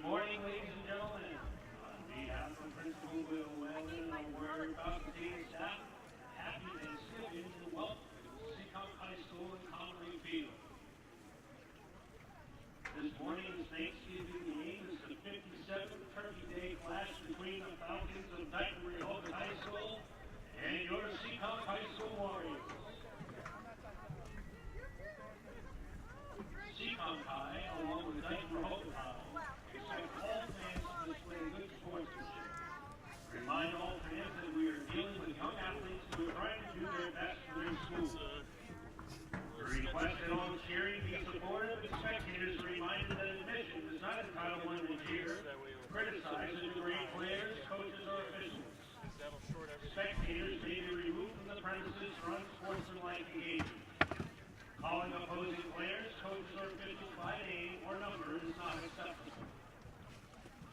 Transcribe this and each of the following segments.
morning, ladies and gentlemen. On behalf of Principal Will Whalen and Warrior faculty and staff, happy Thanksgiving and welcome to Seekonk High School in Connolly Field. This morning's Thanksgiving game is the 57th Turkey Day clash between the Falcons of Dighton-Rehoboth High School and your Seekonk High School Warriors. Seekonk High, along with Dighton-Rehoboth High, expect all fans to display good sportsmanship. Remind all fans that we are dealing with young athletes who are trying to do their best for their schools. We request that all cheering be supportive, and spectators are reminded that admission is not entitlement to cheer, criticize, and degrade players, coaches, or officials. Spectators may be removed from the premises for unsportsmanlike engagement. Calling opposing players, coaches, or officials by name or number is not acceptable.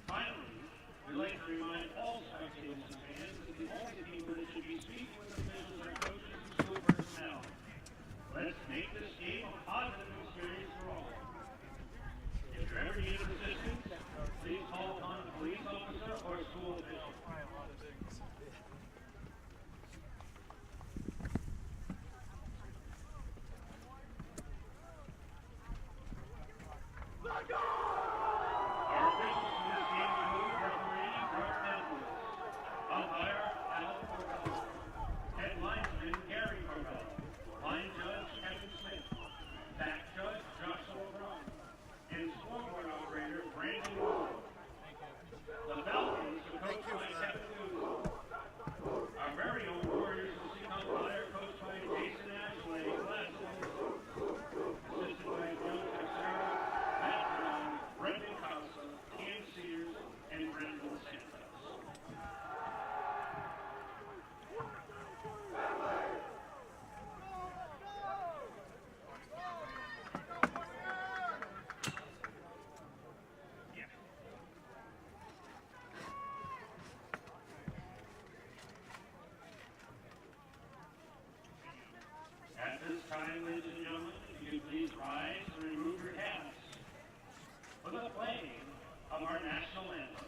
Finally, we'd like to remind all spectators and fans that the only people that should be speaking with officials are coaches and school personnel. Let's make this game a positive experience for all. If you ever need assistance, please call upon a police officer or a school official. Our officials in this game include referee Hamblett, umpire head linesman Gary Corbell, line judge Kevin Smith, back judge Joshua Brown, and scoreboard operator Brandon Wood. The Falcons are coached by Kevin Wood. Our very own Warriors of Seekonk High are coached by Jason Ashley, assisted by Joe Texera, Matt Brown, Brendan Casa, Cam Sears, and Brendan Santos. At this time, ladies and gentlemen, if you please rise and remove your hats for the playing of our national anthem.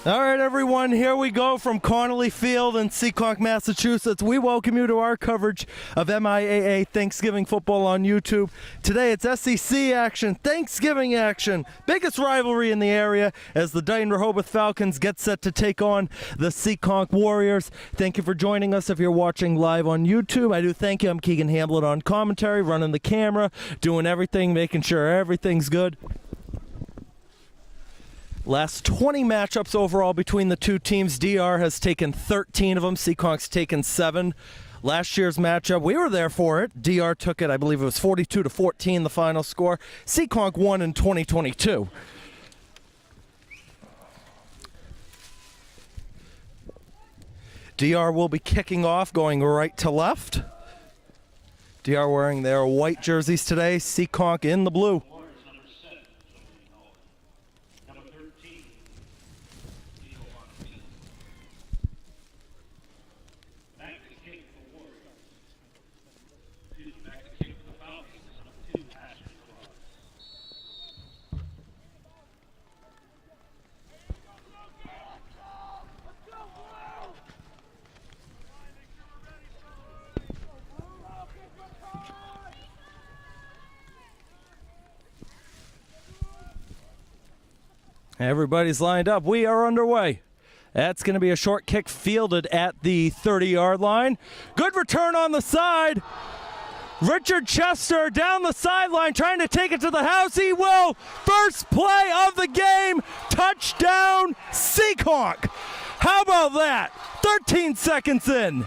All right, everyone, here we go from Connolly Field in Seekonk, Massachusetts. We welcome you to our coverage of MIAA Thanksgiving football on YouTube. Today it's SEC action, Thanksgiving action, biggest rivalry in the area as the Dighton-Rehoboth Falcons get set to take on the Seekonk Warriors. Thank you for joining us if you're watching live on YouTube. I do thank you. I'm Keegan Hamblett on commentary, running the camera, doing everything, making sure everything's good. Last 20 matchups overall between the two teams. DR has taken 13 of them. Seekonk's taken 7. Last year's matchup, we were there for it. DR took it, I believe it was 42-14, the final score. Seekonk won in 2022. DR will be kicking off, going right to left. DR wearing their white jerseys today. Seekonk in the blue. Number 13, Everybody's lined up. We are underway. That's going to be a short kick fielded at the 30-yard line. Good return on the side. Richard Chester down the sideline trying to take it to the house. He will. First play of the game. Touchdown, Seekonk. How about that? 13 seconds in.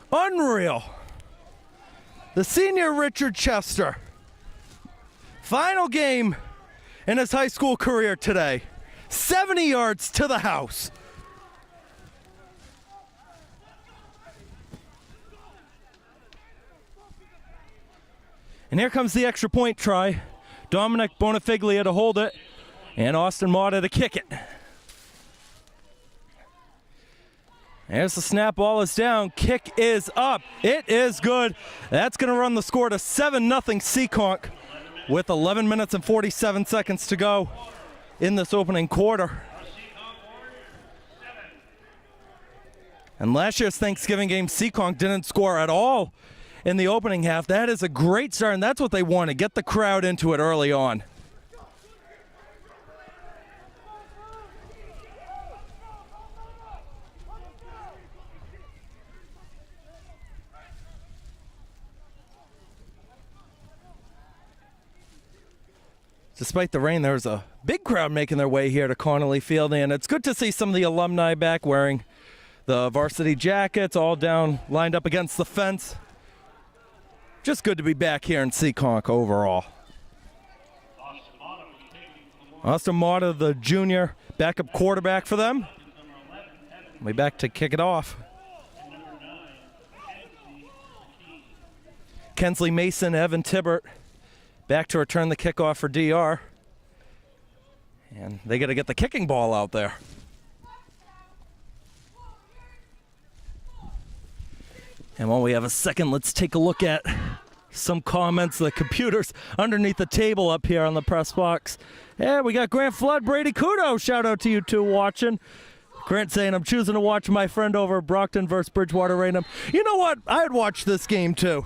Unreal. The senior Richard Chester. Final game in his high school career today. 70 yards to the house. And here comes the extra point try. Dominic Bonifiglia to hold it, and Austin Mata to kick it. There's the snap, ball is down, kick is up. It is good. That's going to run the score to 7-0 Seekonk with 11 minutes and 47 seconds to go in this opening quarter. And last year's Thanksgiving game, Seekonk didn't score at all in the opening half. That is a great start, and that's what they want, to get the crowd into it early on. Despite the rain, there's a big crowd making their way here to Connolly Field, and it's good to see some of the alumni back wearing the varsity jackets, all down, lined up against the fence. Just good to be back here in Seekonk overall. Austin Mata, the junior backup quarterback for them. Way back to kick it off. Kensley Mason, Evan Tibbert back to return the kickoff for DR. And they got to get the kicking ball out there. And while we have a second, let's take a look at some comments. The computer's underneath the table up here on the press box. Yeah, we got Grant Flood, Brady Kudo. Shout out to you two watching. Grant saying, I'm choosing to watch my friend over Brockton versus Bridgewater Raynham. You know what? I'd watch this game too.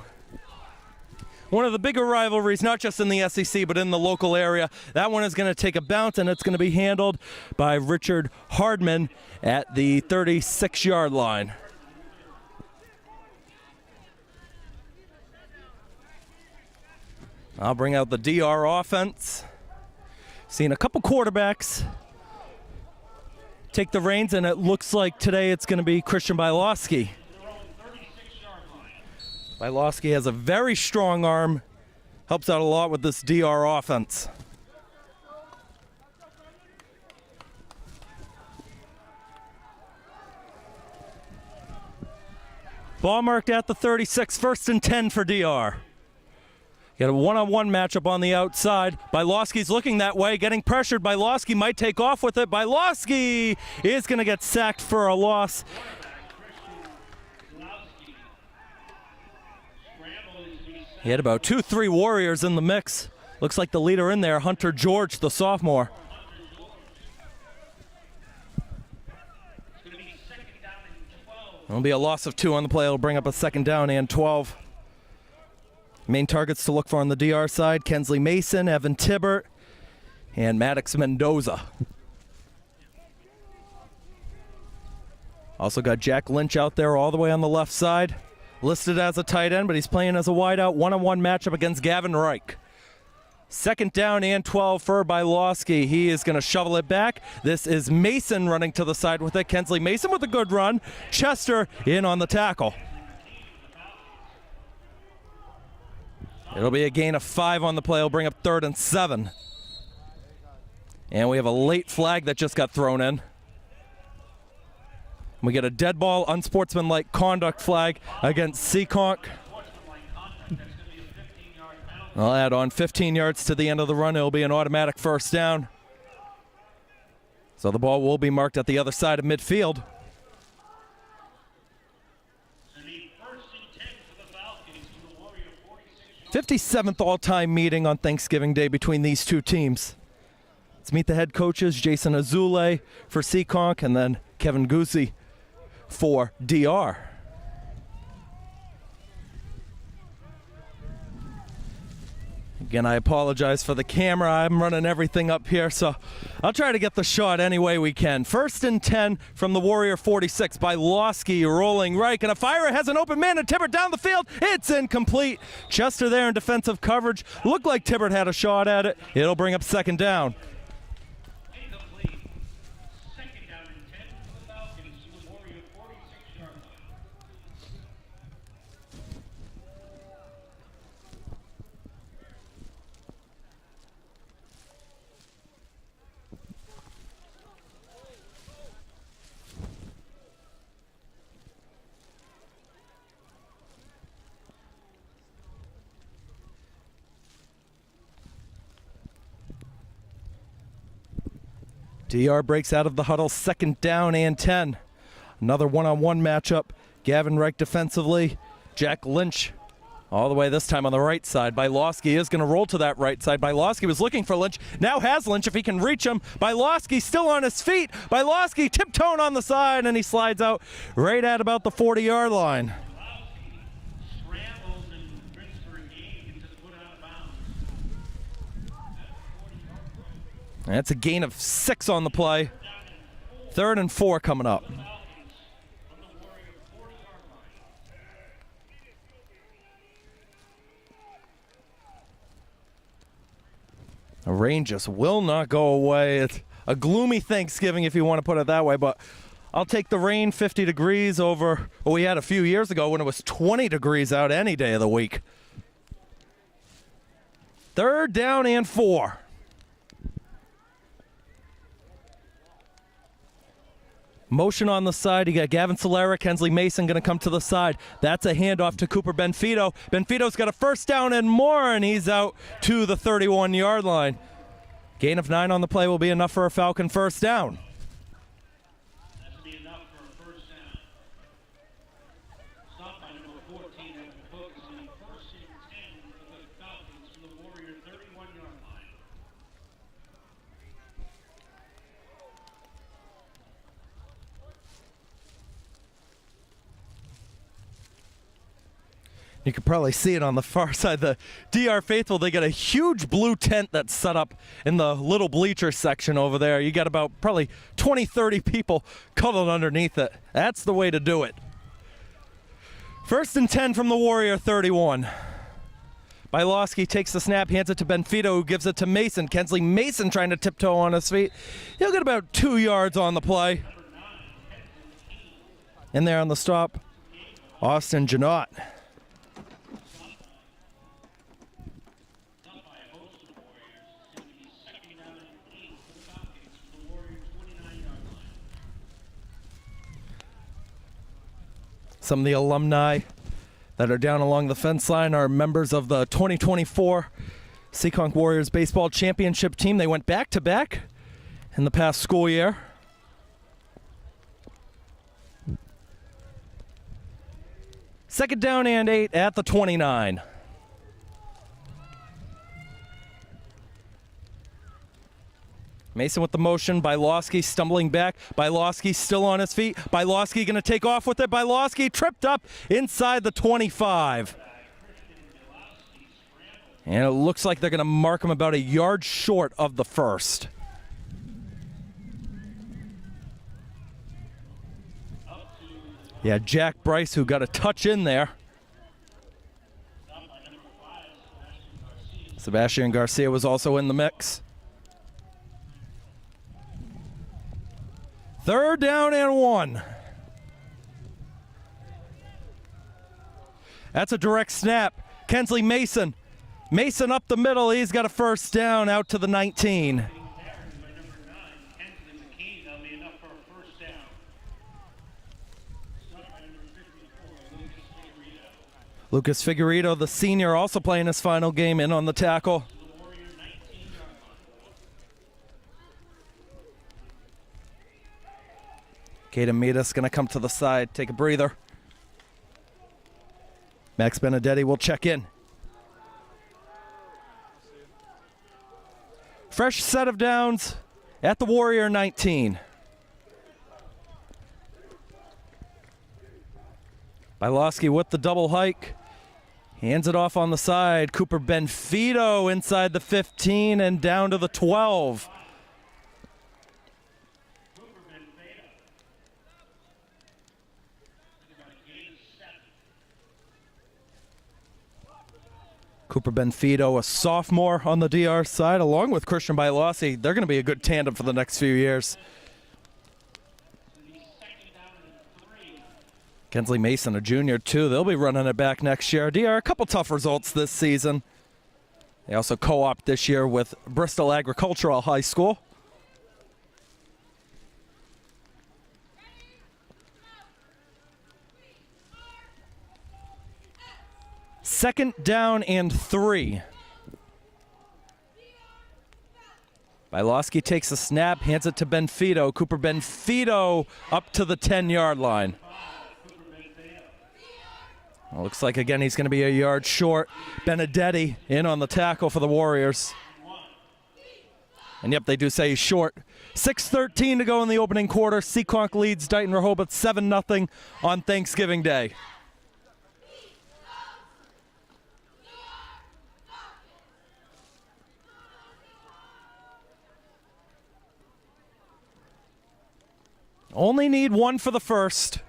One of the bigger rivalries, not just in the SEC, but in the local area. That one is going to take a bounce, and it's going to be handled by Richard Hardman at the 36-yard line. I'll bring out the DR offense. Seen a couple quarterbacks take the reins, and it looks like today it's going to be Christian Bylowski. Bylowski has a very strong arm, helps out a lot with this DR offense. Ball marked at the 36, 1st and 10 for DR. Got a one-on-one matchup on the outside. Bylowski's looking that way, getting pressured. Bylowski might take off with it. Bylowski is going to get sacked for a loss. He had about 2-3 Warriors in the mix. Looks like the leader in there, Hunter George, the sophomore. It'll be a loss of 2 on the play. It'll bring up a 2nd down and 12. Main targets to look for on the DR side, Kensley Mason, Evan Tibbert, and Maddox Mendoza. Also got Jack Lynch out there all the way on the left side. Listed as a tight end, but he's playing as a wideout. One-on-one matchup against Gavin Reich. 2nd down and 12 for Bylowski. He is going to shovel it back. This is Mason running to the side with it. Kensley Mason with a good run. Chester in on the tackle. It'll be a gain of 5 on the play. It'll bring up 3rd and 7. And we have a late flag that just got thrown in. We get a dead ball, unsportsmanlike conduct flag against Seekonk. I'll add on 15 yards to the end of the run. It'll be an automatic 1st down. So the ball will be marked at the other side of midfield. 57th all-time meeting on Thanksgiving Day between these two teams. Let's meet the head coaches, Jason Azule for Seekonk, and then Kevin Goosey for DR. Again, I apologize for the camera. I'm running everything up here, so I'll try to get the shot any way we can. 1st and 10 from the Warrior 46 by Losky, rolling right. And a fire has an open man, and Tibbert down the field. It's incomplete. Chester there in defensive coverage. Looked like Tibbert had a shot at it. It'll bring up 2nd down. DR breaks out of the huddle, 2nd down and 10. Another one-on-one matchup. Gavin Reich defensively. Jack Lynch all the way this time on the right side. Bylowski is going to roll to that right side. Bylowski was looking for Lynch. Now has Lynch if he can reach him. Bylowski still on his feet. Bylowski tiptoeing on the side, and he slides out right at about the 40-yard line. That's a gain of 6 on the play. 3rd and 4 coming up. The rain just will not go away. It's a gloomy Thanksgiving if you want to put it that way, but I'll take the rain. 50 degrees over what we had a few years ago when it was 20 degrees out any day of the week. 3rd down and 4. Motion on the side. You got Gavin Solera, Kensley Mason going to come to the side. That's a handoff to Cooper Benfito. Benfito's got a 1st down and more, and he's out to the 31-yard line. Gain of 9 on the play will be enough for a Falcon 1st down. That should be enough for a 1st down. Stop by number 14 after focusing 1st and 10 for the Falcons from the Warrior 31-yard line. You can probably see it on the far side. The DR faithful, they got a huge blue tent that's set up in the little bleacher section over there. You got about probably 20, 30 people cuddled underneath it. That's the way to do it. 1st and 10 from the Warrior 31. Bylowski takes the snap, hands it to Benfito, who gives it to Mason. Kensley Mason trying to tiptoe on his feet. He'll get about 2 yards on the play. In there on the stop, Austin Janot. Some of the alumni that are down along the fence line are members of the 2024 Seekonk Warriors Baseball Championship team. They went back-to-back in the past school year. Second down and 8 at the 29. Mason with the motion. Bylowski stumbling back. Bylowski still on his feet. Bylowski going to take off with it. Bylowski tripped up inside the 25. And it looks like they're going to mark him about a yard short of the 1st. Yeah, Jack Bryce, who got a touch in there. Sebastian Garcia was also in the mix. 3rd down and 1. That's a direct snap. Kensley Mason. Mason up the middle. He's got a 1st down out to the 19. Lucas Figueredo, the senior, also playing his final game, in on the tackle. Caden Midas going to come to the side, take a breather. Max Benedetti will check in. Fresh set of downs at the Warrior 19. Bylowski with the double hike. Hands it off on the side. Cooper Benfito inside the 15 and down to the 12. Cooper Benfito, a sophomore on the DR side, along with Christian Bylowski. They're going to be a good tandem for the next few years. Kensley Mason, a junior, too. They'll be running it back next year. DR, a couple tough results this season. They also co-op this year with Bristol Agricultural High School. Second down and 3. Bylowski takes a snap, hands it to Benfito. Cooper Benfito up to the 10-yard line. Well, looks like, again, he's going to be a yard short. Benedetti in on the tackle for the Warriors. And, yep, they do say he's short. 6:13 to go in the opening quarter. Seekonk leads Dighton-Rehoboth 7-0 on Thanksgiving Day. Only need one for the first.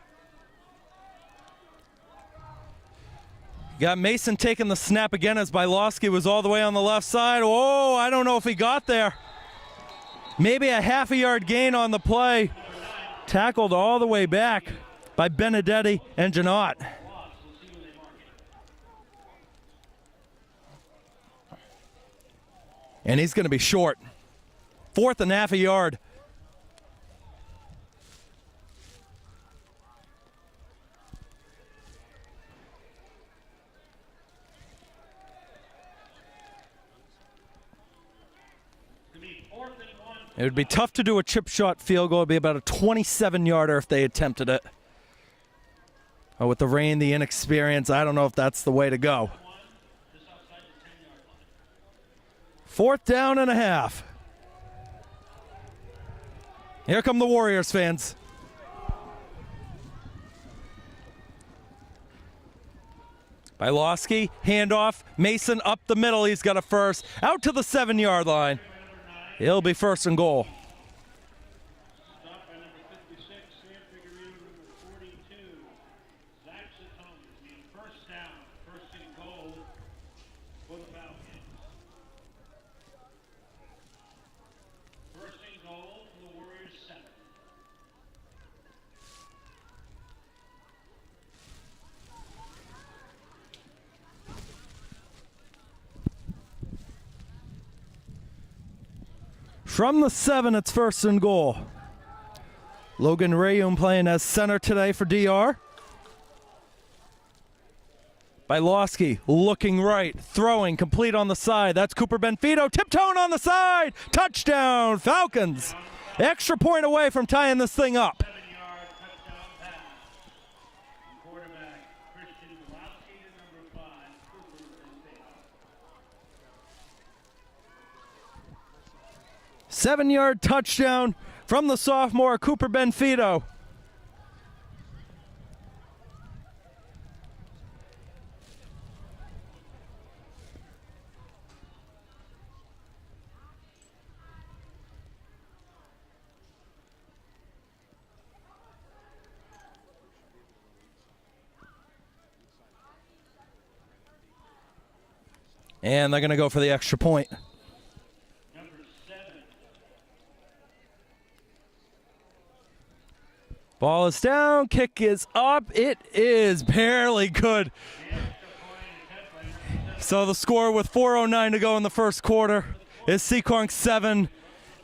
Got Mason taking the snap again as Bylowski was all the way on the left side. Oh, I don't know if he got there. Maybe a half a yard gain on the play. Tackled all the way back by Benedetti and Janot. And he's going to be short. 4th and half a yard. It would be tough to do a chip shot field goal. It would be about a 27-yarder if they attempted it. Oh, with the rain, the inexperience, I don't know if that's the way to go. 4th down and a half. Here come the Warriors fans. Bylowski, handoff, Mason up the middle. He's got a first. Out to the 7-yard line. He'll be 1st and goal. Stop by number 56, Sam Figueroa, number 42. Zach Seekonk being 1st down, 1st and goal for the Falcons. 1st and goal for the Warriors 7. From the 7, it's 1st and goal. Logan Rayum playing as center today for DR. Bylowski looking right, throwing, complete on the side. That's Cooper Benfito, tiptoeing on the side. Touchdown, Falcons. Extra point away from tying this thing up. 7-yard touchdown pass. Quarterback Christian Bylowski to number 5, Cooper Benfito. 7-yard touchdown from the sophomore, Cooper Benfito. And they're going to go for the extra point. Ball is down, kick is up. It is barely good. So the score with 4:09 to go in the first quarter is Seekonk 7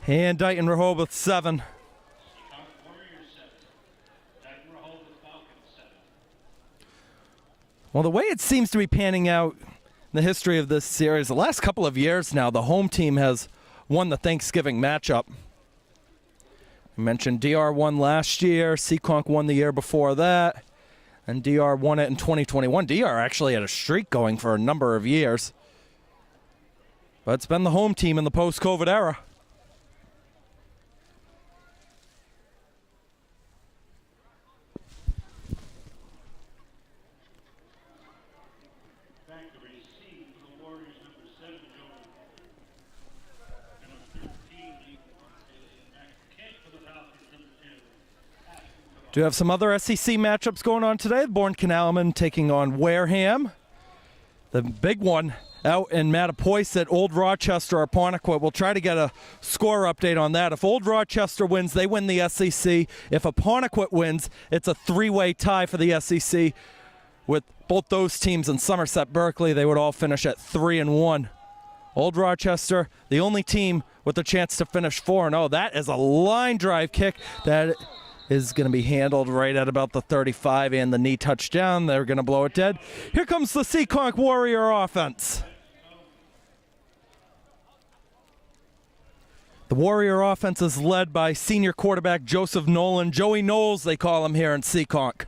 and Dighton-Rehoboth 7. Well, the way it seems to be panning out in the history of this series, the last couple of years now, the home team has won the Thanksgiving matchup. I mentioned DR won last year, Seekonk won the year before that, and DR won it in 2021. DR actually had a streak going for a number of years. But it's been the home team in the post-COVID era. Do have some other SEC matchups going on today. Bourne Canalman taking on Wareham. The big one out in Mattapoisett, Old Rochester or Apponequet. We'll try to get a score update on that. If Old Rochester wins, they win the SEC. If Apponequet wins, it's a three-way tie for the SEC. With both those teams in Somerset, Berkeley, they would all finish at 3-1. Old Rochester, the only team with a chance to finish 4-0. That is a line drive kick that is going to be handled right at about the 35 and the knee touchdown. They're going to blow it dead. Here comes the Seekonk Warrior offense. The Warrior offense is led by senior quarterback Joseph Nolan. Joey Knowles, they call him here in Seekonk.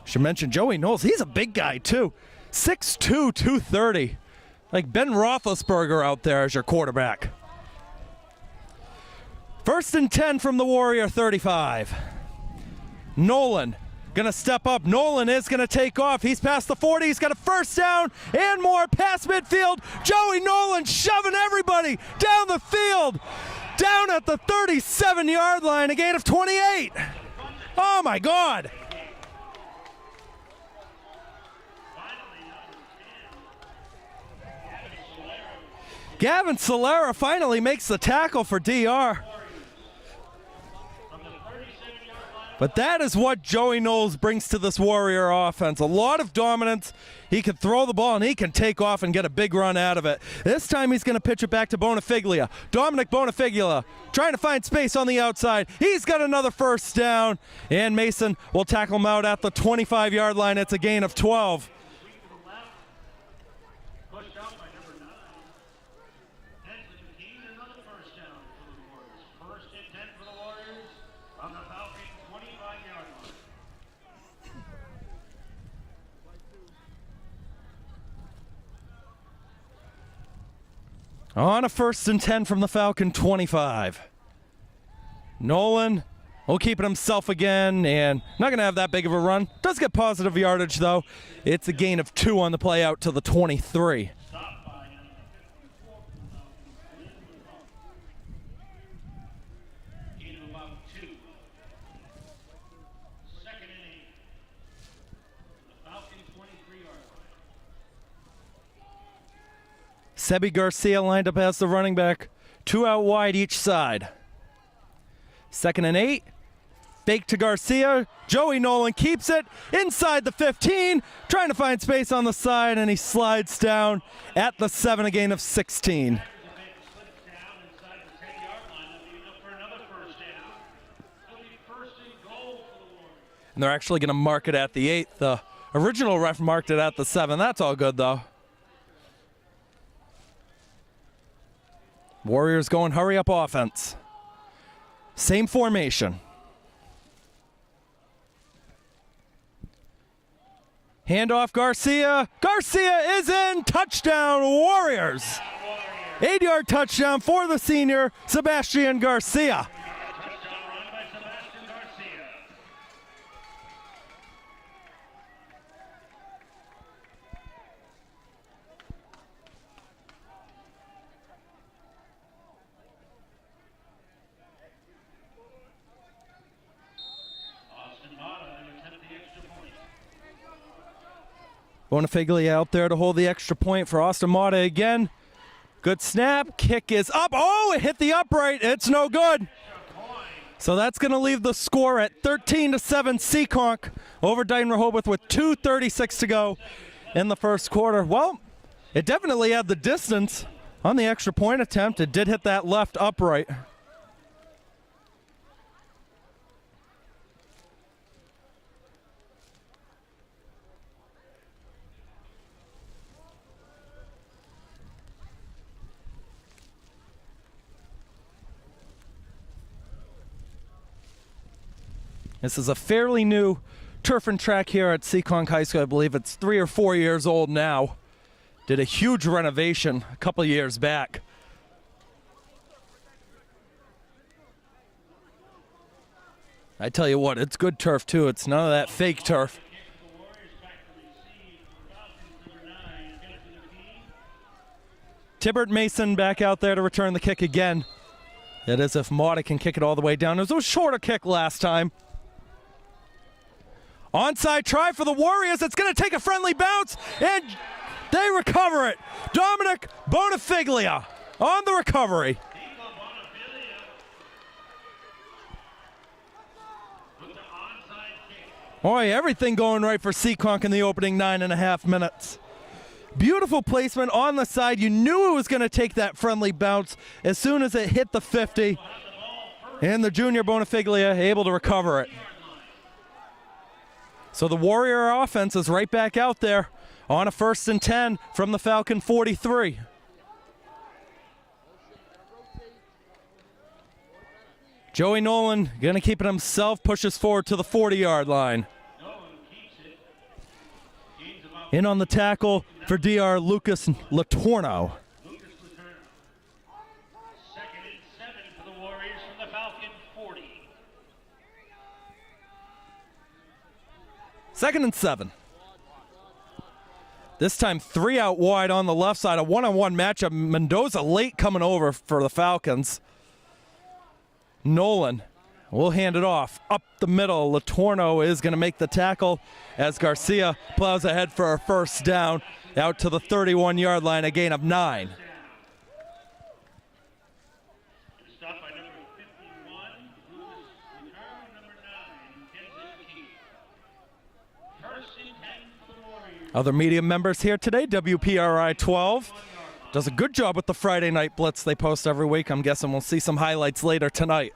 Should mention Joey Knowles. He's a big guy, too. 6'2", 230. Like Ben Roethlisberger out there as your quarterback. 1st and 10 from the Warrior 35. Nolan gonna step up. Nolan is gonna take off. He's past the 40. He's got a first down and more past midfield. Joey Nolan shoving everybody down the field. Down at the 37-yard line, a gain of 28. Oh my God. Gavin Solera finally makes the tackle for DR. But that is what Joey Knowles brings to this Warrior offense. A lot of dominance. He can throw the ball and he can take off and get a big run out of it. This time he's going to pitch it back to Bonifiglia. Dominic Bonifiglia trying to find space on the outside. He's got another first down. And Mason will tackle him out at the 25-yard line. It's a gain of 12. On a 1st and 10 from the Falcon 25. Nolan will keep it himself again, and not going to have that big of a run. Does get positive yardage, though. It's a gain of 2 on the play out to the 23. Sebi Garcia lined up as the running back. 2 out wide each side. 2nd and 8. Fake to Garcia. Joey Nolan keeps it inside the 15. Trying to find space on the side, and he slides down at the 7, a gain of 16. And they're actually going to mark it at the 8. The original ref marked it at the 7. That's all good, though. Warriors going hurry-up offense. Same formation. Handoff Garcia. Garcia is in. Touchdown, Warriors. 8-yard touchdown for the senior, Sebastian Garcia. Bonifiglia out there to hold the extra point for Austin Mata again. Good snap. Kick is up. Oh, it hit the upright. It's no good. So that's going to leave the score at 13-7 Seekonk over Dighton-Rehoboth with 2:36 to go in the first quarter. Well, it definitely had the distance on the extra point attempt. It did hit that left upright. This is a fairly new turf and track here at Seekonk High School. I believe it's 3 or 4 years old now. Did a huge renovation a couple years back. I tell you what, it's good turf too. It's none of that fake turf. Tibbert Mason back out there to return the kick again. It is if Mauda can kick it all the way down. It was a shorter kick last time. Onside try for the Warriors. It's going to take a friendly bounce, and they recover it. Dominic Bonifiglia on the recovery. Boy, everything going right for Seekonk in the opening 9.5 minutes. Beautiful placement on the side. You knew it was going to take that friendly bounce as soon as it hit the 50. And the junior Bonifiglia able to recover it. So the Warrior offense is right back out there on a 1st and 10 from the Falcon 43. Joey Nolan going to keep it himself, pushes forward to the 40-yard line. In on the tackle for DR, Lucas Latorno. 2nd and 7 for the Warriors from the Falcon 40. 2nd and 7. This time 3 out wide on the left side. A one-on-one matchup. Mendoza late coming over for the Falcons. Nolan will hand it off up the middle. Latorno is going to make the tackle as Garcia plows ahead for a 1st down out to the 31-yard line, a gain of 9. Stopped by number 51, Lucas Latorno, number 9, Keegan. 1st and 10 for the Warriors. Other media members here today, WPRI 12. Does a good job with the Friday night blitz they post every week. I'm guessing we'll see some highlights later tonight.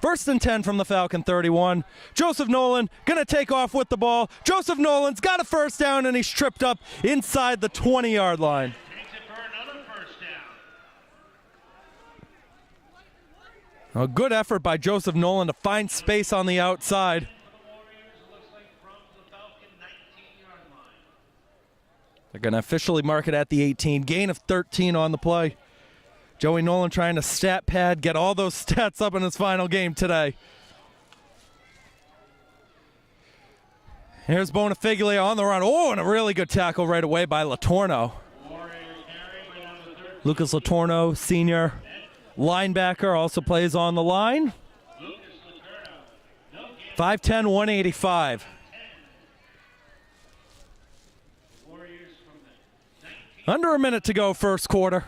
1st and 10 from the Falcon 31. Joseph Nolan gonna take off with the ball. Joseph Nolan's got a 1st down, and he's tripped up inside the 20-yard line. Takes it for another 1st down. A good effort by Joseph Nolan to find space on the outside. They're going to officially mark it at the 18. Gain of 13 on the play. Joey Nolan trying to stat pad, get all those stats up in his final game today. Here's Bonifiglia on the run. Oh, and a really good tackle right away by Latorno. Lucas Latorno, senior linebacker, also plays on the line. 5'10", 185. Under a minute to go, 1st quarter.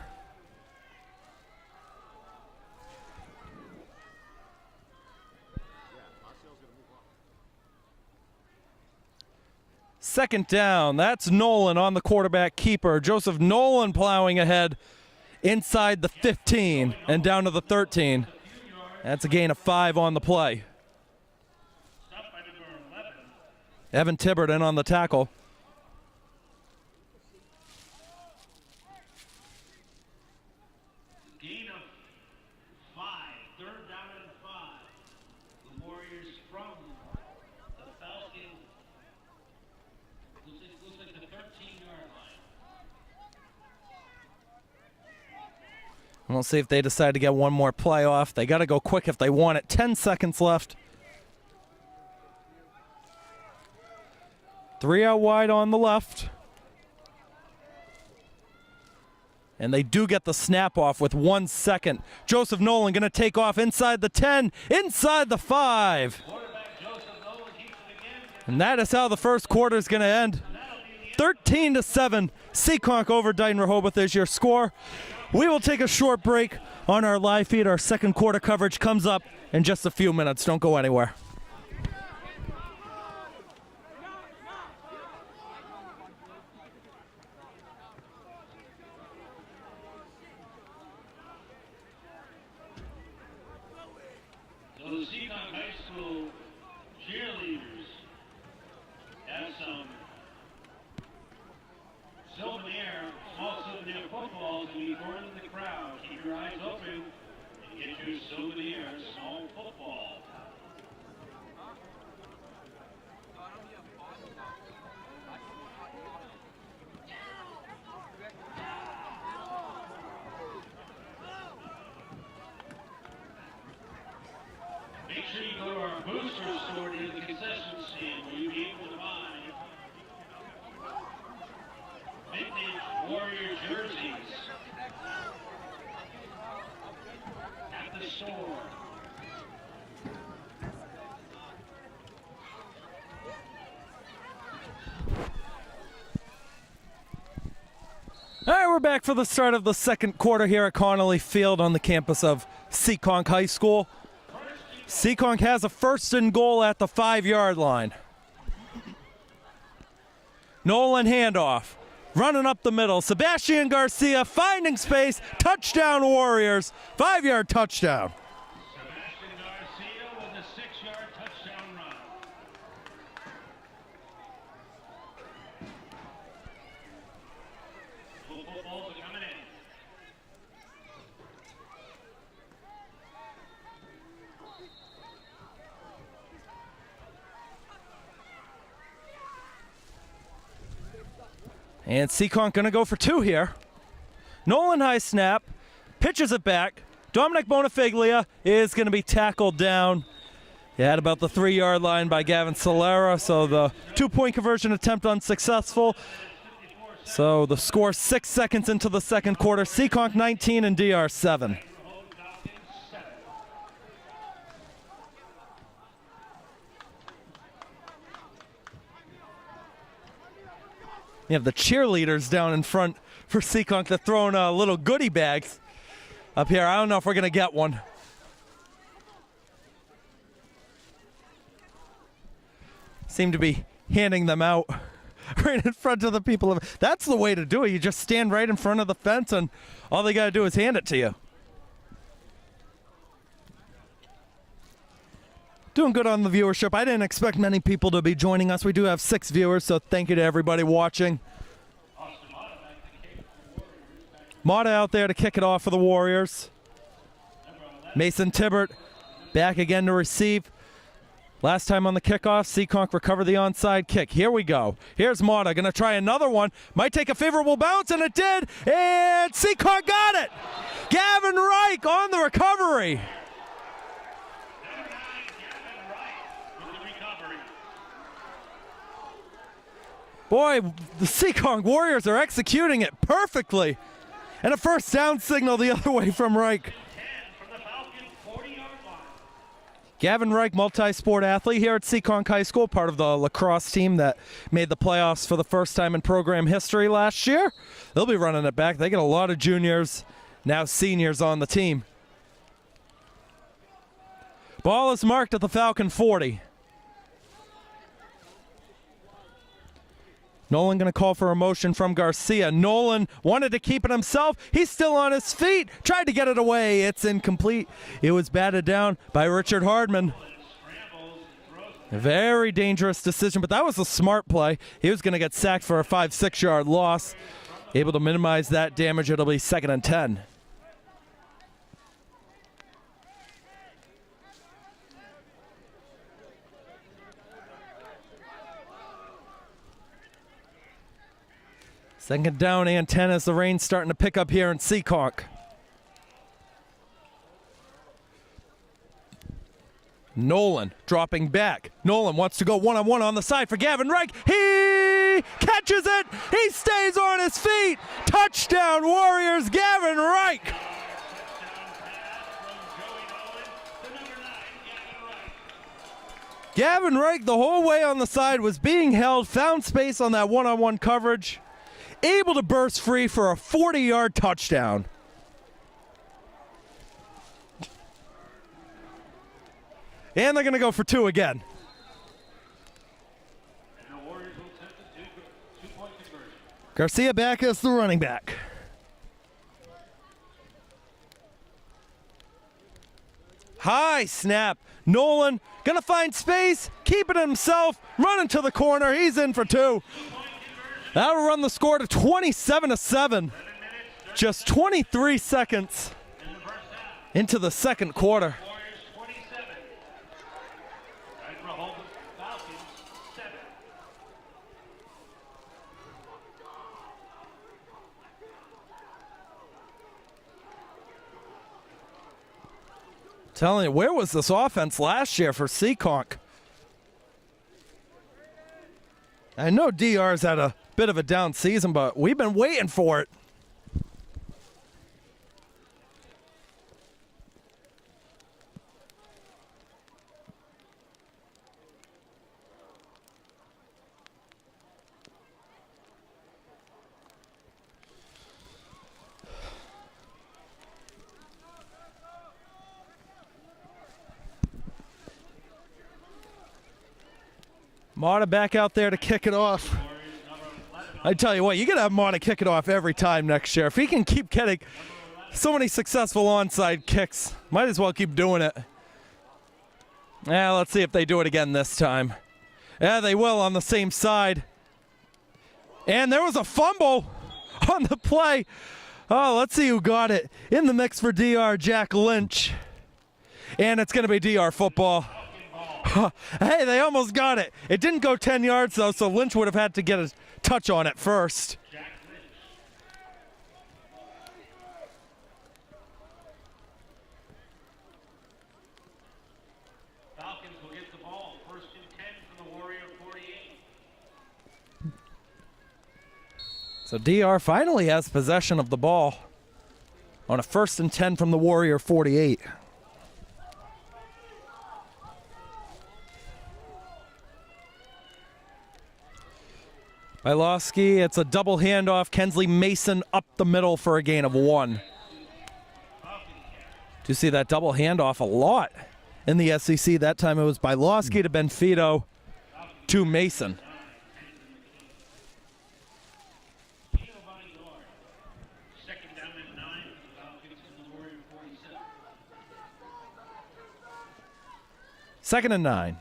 Second down. That's Nolan on the quarterback keeper. Joseph Nolan plowing ahead inside the 15 and down to the 13. That's a gain of 5 on the play. Evan Tibbert in on the tackle. Gain of 5, 3rd down and 5. The Warriors from the Falcon. Looks like the 13-yard line. And we'll see if they decide to get one more play off. They got to go quick if they want it. 10 seconds left. 3 out wide on the left. And they do get the snap off with 1 second. Joseph Nolan going to take off inside the 10, inside the 5. And that is how the 1st quarter is going to end. 13-7. Seekonk over Dighton-Rehoboth is your score. We will take a short break on our live feed. Our 2nd quarter coverage comes up in just a few minutes. Don't go anywhere. So the Seekonk High School cheerleaders have some small souvenir footballs to be thrown in the crowd. Keep your eyes open and get your souvenir small football. Make sure you go to our booster store near the concession stand where you'll be able to buy vintage Warrior jerseys. back for the start of the second quarter here at Connolly Field on the campus of Seekonk High School. Seekonk has a 1st and goal at the 5-yard line. Nolan handoff, running up the middle. Sebastian Garcia finding space. Touchdown Warriors, 5-yard touchdown. Sebastian Garcia with a 6-yard touchdown run. Footballs are coming in. And Seekonk going to go for 2 here. Nolan high snap, pitches it back. Dominic Bonifiglia is going to be tackled down at about the 3-yard line by Gavin Solera, so the 2-point conversion attempt unsuccessful. So the score 6 seconds into the second quarter. Seekonk 19 and DR 7. You have the cheerleaders down in front for Seekonk. They're throwing little goodie bags up here. I don't know if we're going to get one. Seem to be handing them out right in front of the people. That's the way to do it. You just stand right in front of the fence, and all they got to do is hand it to you. Doing good on the viewership. I didn't expect many people to be joining us. We do have 6 viewers, so thank you to everybody watching. Mata out there to kick it off for the Warriors. Mason Tibbert back again to receive. Last time on the kickoff, Seekonk recovered the onside kick. Here we go. Here's Mata, going to try another one. Might take a favorable bounce, and it did. And Seekonk got it. Gavin Reich on the recovery. Boy, the Seekonk Warriors are executing it perfectly. And a first down signal the other way from Reich. Gavin Reich, multi-sport athlete here at Seekonk High School, part of the lacrosse team that made the playoffs for the first time in program history last year. They'll be running it back. They get a lot of juniors, now seniors on the team. Ball is marked at the Falcon 40. Nolan going to call for a motion from Garcia. Nolan wanted to keep it himself. He's still on his feet. Tried to get it away. It's incomplete. It was batted down by Richard Hardman. A very dangerous decision, but that was a smart play. He was going to get sacked for a 5-6 yard loss. Able to minimize that damage. It'll be 2nd and 10. Second down and 10 as the rain's starting to pick up here in Seekonk. Nolan dropping back. Nolan wants to go one-on-one on the side for Gavin Reich. He catches it. He stays on his feet. Touchdown Warriors, Gavin Reich. Gavin Reich the whole way on the side was being held, found space on that one-on-one coverage. Able to burst free for a 40-yard touchdown. And they're going to go for 2 again. And the Warriors will attempt a 2-point conversion. Garcia back as the running back. High snap. Nolan going to find space, keep it himself, running to the corner. He's in for 2. That'll run the score to 27-7. Just 23 seconds into the second quarter. Telling you, where was this offense last year for Seekonk? I know DR's had a bit of a down season, but we've been waiting for it. Marta back out there to kick it off. I tell you what, you got to have Marta kick it off every time next year. If he can keep getting so many successful onside kicks, might as well keep doing it. Yeah, let's see if they do it again this time. Yeah, they will on the same side. And there was a fumble on the play. Oh, let's see who got it. In the mix for DR, Jack Lynch. And it's going to be DR football. Hey, they almost got it. It didn't go 10 yards, though, so Lynch would have had to get a touch on it first. Falcons will get the ball. First and 10 from the Warrior 48. So DR finally has possession of the ball on a 1st and 10 from the Warrior 48. Bylowski, it's a double handoff. Kensley Mason up the middle for a gain of 1. Do you see that double handoff a lot in the SEC? That time it was Bylowski to Benfito to Mason. Second down and 9 for the Falcons in the Warrior 47. 2nd and 9.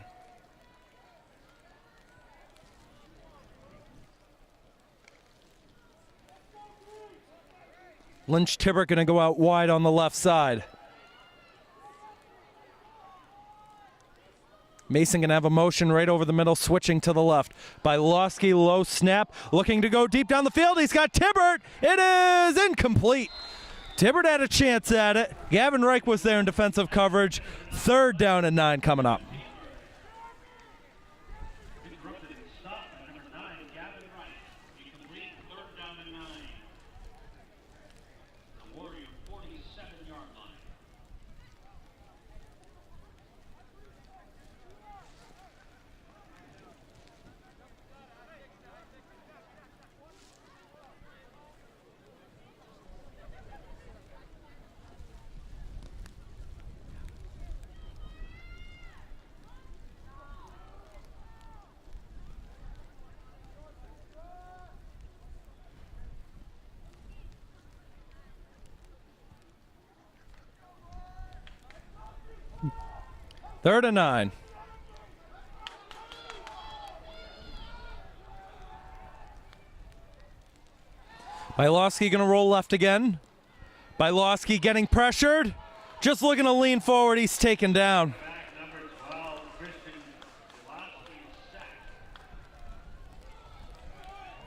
Lynch Tibbert going to go out wide on the left side. Mason going to have a motion right over the middle, switching to the left. Bylowski, low snap, looking to go deep down the field. He's got Tibbert. It is incomplete. Tibbert had a chance at it. Gavin Reich was there in defensive coverage. 3rd down and 9 coming up. Interrupted and stopped by number 9, Gavin Wright. Incomplete, 3rd down and 9. The Warrior 47-yard line. Third and 9. Bylowski going to roll left again. Bylowski getting pressured. Just looking to lean forward. He's taken down. Back number 12, Christian Bylowski sacked.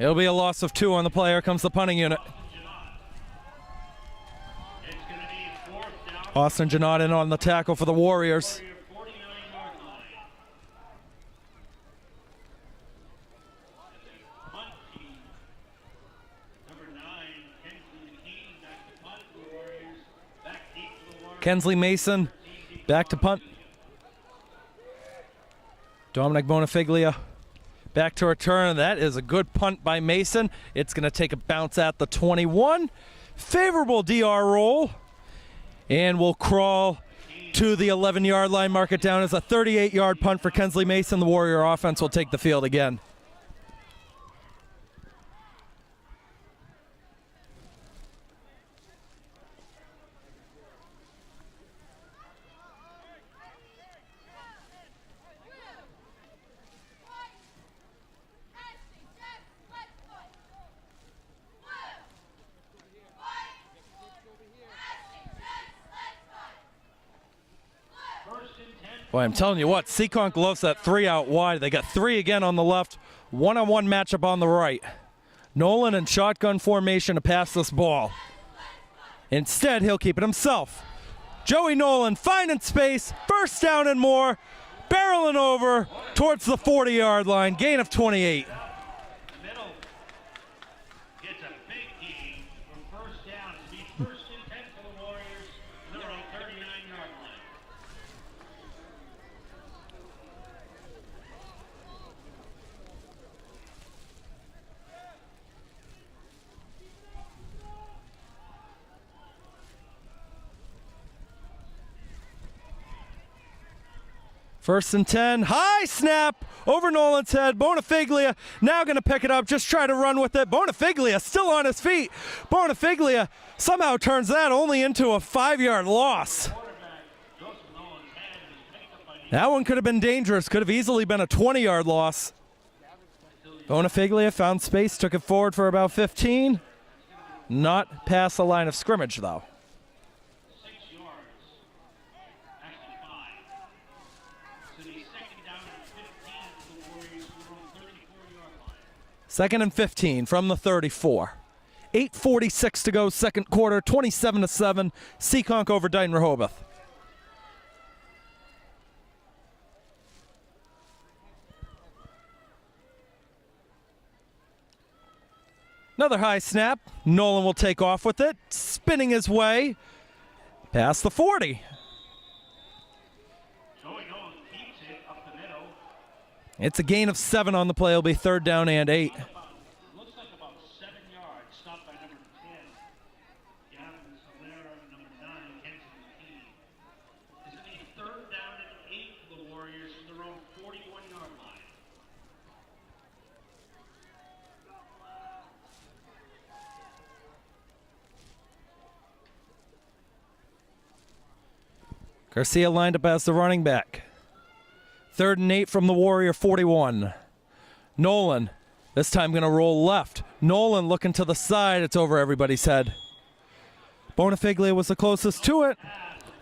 It'll be a loss of 2 on the play. Here comes the punting unit. It's going to be 4th down. Austin Janot in on the tackle for the Warriors. Warrior 49-yard line. And the punt team, number 9, Kensley McKean, back to punt for the Warriors. Back deep for the Warriors. Kensley Mason back to punt. Dominic Bonifiglia back to return. That is a good punt by Mason. It's going to take a bounce at the 21. Favorable DR roll. And we'll crawl to the 11-yard line. Mark it down as a 38-yard punt for Kensley Mason. The Warrior offense will take the field again. Boy, I'm telling you what, Seekonk loves that 3 out wide. They got 3 again on the left, one-on-one matchup on the right. Nolan in shotgun formation to pass this ball. Instead, he'll keep it himself. Joey Nolan finding space, 1st down and more, barreling over towards the 40-yard line, gain of 28. Middle gets a big gain from 1st down. To be 1st and 10 for the Warriors, their own 39-yard line. First and 10. High snap over Nolan's head. Bonifiglia now going to pick it up. Just try to run with it. Bonifiglia still on his feet. Bonifiglia somehow turns that only into a 5-yard loss. That one could have been dangerous. Could have easily been a 20-yard loss. Bonifiglia found space, took it forward for about 15. Not past the line of scrimmage, though. 6 yards. Actually 5. So the second down and 15 for the Warriors who are on the 34-yard line. Second and 15 from the 34. 8:46 to go, second quarter, 27-7. Seekonk over Dighton-Rehoboth. Another high snap. Nolan will take off with it, spinning his way past the 40. Nolan keeps it up the middle. It's a gain of 7 on the play. It'll be 3rd down and 8. Looks like about 7 yards. Stopped by number 10. Gavin Solera, number 9, Kenton McKee. This is a 3rd down and 8 for the Warriors from their own 41-yard line. Garcia lined up as the running back. 3rd and 8 from the Warrior 41. Nolan, this time going to roll left. Nolan looking to the side. It's over everybody's head. Bonifiglia was the closest to it.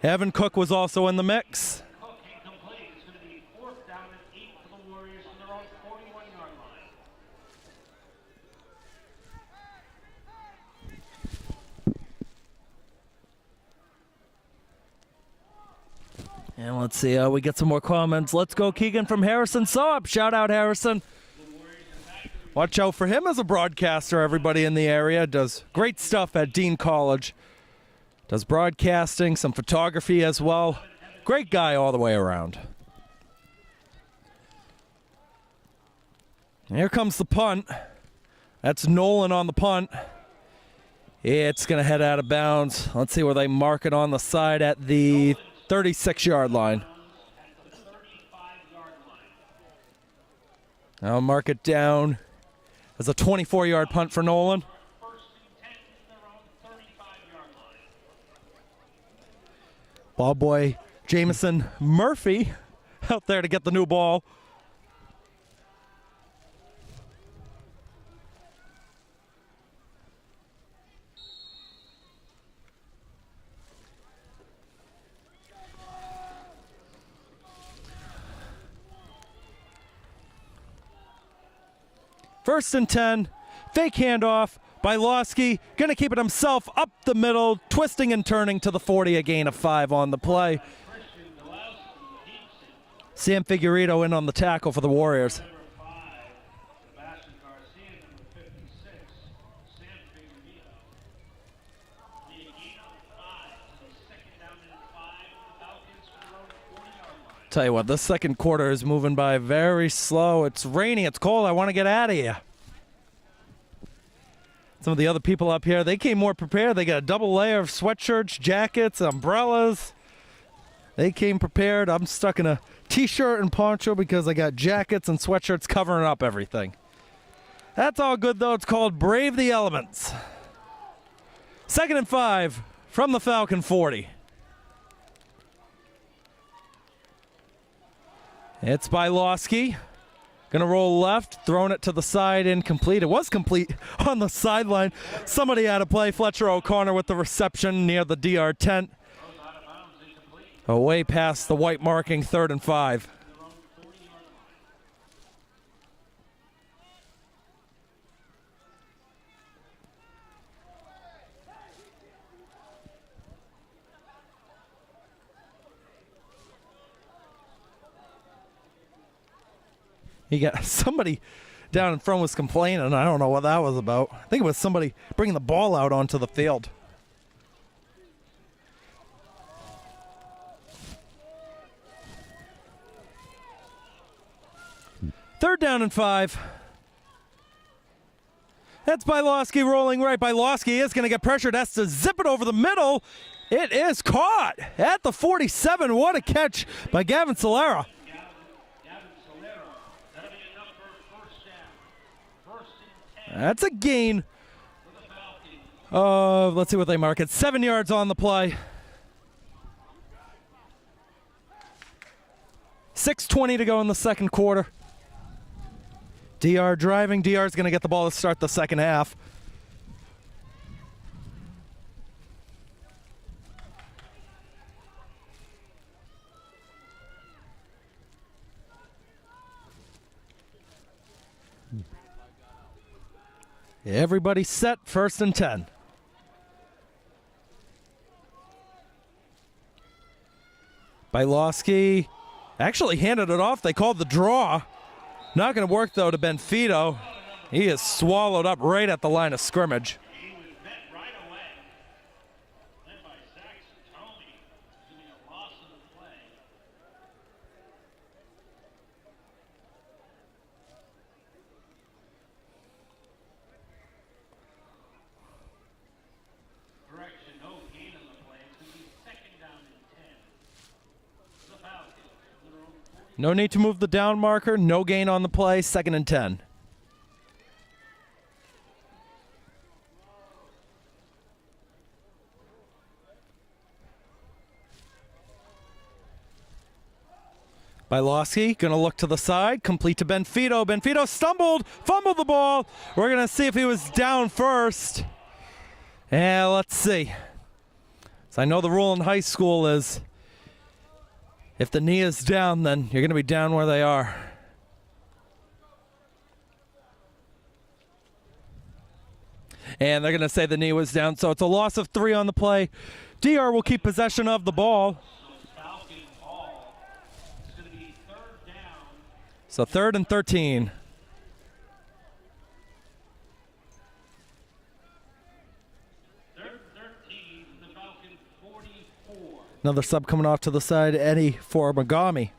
Evan Cook was also in the mix. Cook incomplete. It's going to be 4th down and 8 for the Warriors from their own 41-yard line. And let's see, we get some more comments. Let's go, Keegan from Harrison Soap. Shout out, Harrison. Watch out for him as a broadcaster, everybody in the area. Does great stuff at Dean College. Does broadcasting, some photography as well. Great guy all the way around. And here comes the punt. That's Nolan on the punt. It's going to head out of bounds. Let's see where they mark it on the side at the 36-yard line. I'll mark it down as a 24-yard punt for Nolan. Ball boy Jamison Murphy out there to get the new ball. First and 10, fake handoff by Losky. Going to keep it himself up the middle, twisting and turning to the 40, a gain of 5 on the play. Sam Figueredo in on the tackle for the Warriors. Tell you what, this second quarter is moving by very slow. It's raining, it's cold, I want to get out of here. Some of the other people up here, they came more prepared. They got a double layer of sweatshirts, jackets, umbrellas. They came prepared. I'm stuck in a t-shirt and poncho because I got jackets and sweatshirts covering up everything. That's all good though. It's called Brave the Elements. 2nd and 5 from the Falcon 40. It's by Losky. Gonna roll left, throwing it to the side, incomplete. It was complete on the sideline. Somebody had to play. Fletcher O'Connor with the reception near the DR tent. Away past the white marking, 3rd and 5. You got somebody down in front was complaining. I don't know what that was about. I think it was somebody bringing the ball out onto the field. Third down and 5. That's Bylowski rolling right. Bylowski is going to get pressured. Has to zip it over the middle. It is caught at the 47. What a catch by Gavin Solera. That's a gain of, let's see what they mark it, 7 yards on the play. 6:20 to go in the second quarter. DR driving. DR's going to get the ball to start the second half. Everybody set, 1st and 10. Bylowski actually handed it off. They called the draw. Not going to work, though, to Benfito. He is swallowed up right at the line of scrimmage. He was met right away. Led by Tony. Assuming a loss of the play. Correction, no gain on the play. It's going to be 2nd down and 10. The Falcons. No need to move the down marker. No gain on the play. 2nd and 10. Bylowski going to look to the side, complete to Benfito. Benfito stumbled, fumbled the ball. We're going to see if he was down first. And let's see. So I know the rule in high school is if the knee is down, then you're going to be down where they are. And they're going to say the knee was down, so it's a loss of 3 on the play. DR will keep possession of the ball. So 3rd and 13. The Falcons 44. Another sub coming off to the side, Eddie for Magami.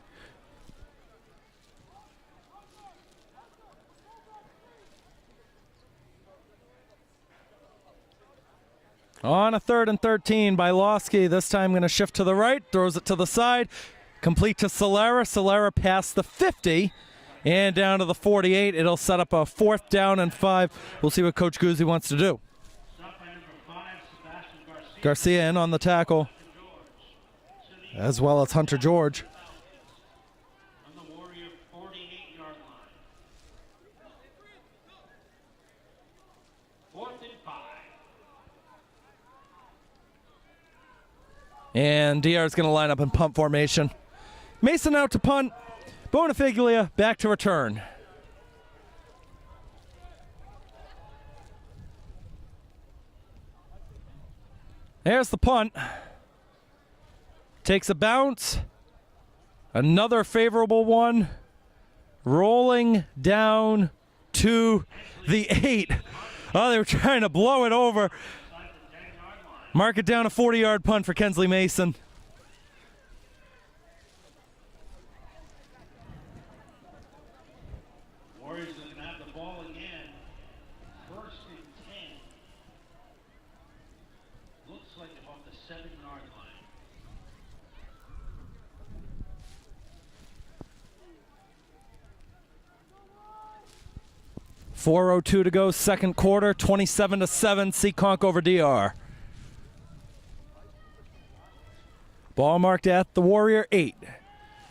On a 3rd and 13, Bylowski. This time going to shift to the right, throws it to the side. Complete to Solera. Solera past the 50 and down to the 48. It'll set up a 4th down and 5. We'll see what Coach Guzzi wants to do. Garcia in on the tackle, as well as Hunter George. On the Warrior 48-yard line. 4th and 5. And DR is going to line up in punt formation. Mason out to punt. Bonifiglia back to return. There's the punt. Takes a bounce. Another favorable one. Rolling down to the 8. Oh, they were trying to blow it over. Mark it down, a 40-yard punt for Kensley Mason. Warriors are going to have the ball again. 1st and 10. Looks like they're off the 7-yard line. .402 to go, second quarter, 27-7, Seekonk over DR. Ball marked at the Warrior 8.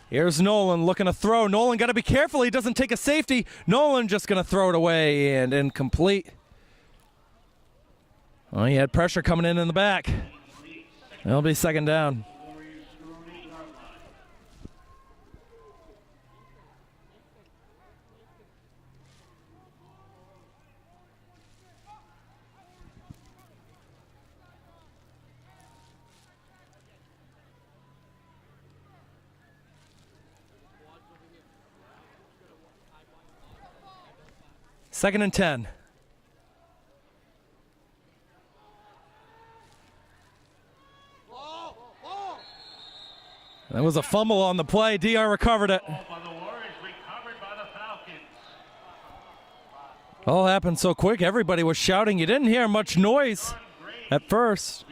Here's Nolan looking to throw. Nolan got to be careful. He doesn't take a safety. Nolan just going to throw it away and incomplete. Well, he had pressure coming in the back. It'll be 2nd down. Second and 10. That was a fumble on the play. DR recovered it. All happened so quick. Everybody was shouting. You didn't hear much noise at first.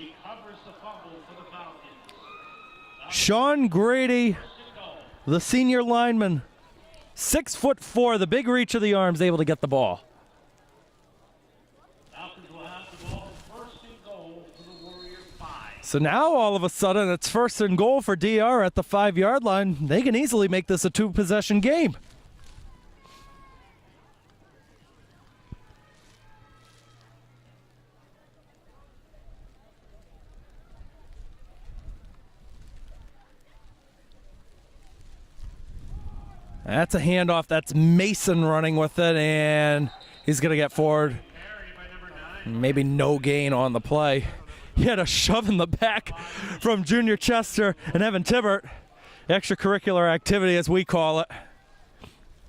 Sean Grady, the senior lineman, 6'4", the big reach of the arms, able to get the ball. So now all of a sudden it's 1st and goal for DR at the 5-yard line. They can easily make this a 2-possession game. That's a handoff. That's Mason running with it, and he's going to get forward. Maybe no gain on the play. He had a shove in the back from Junior Chester and Evan Tibbert. Extracurricular activity, as we call it.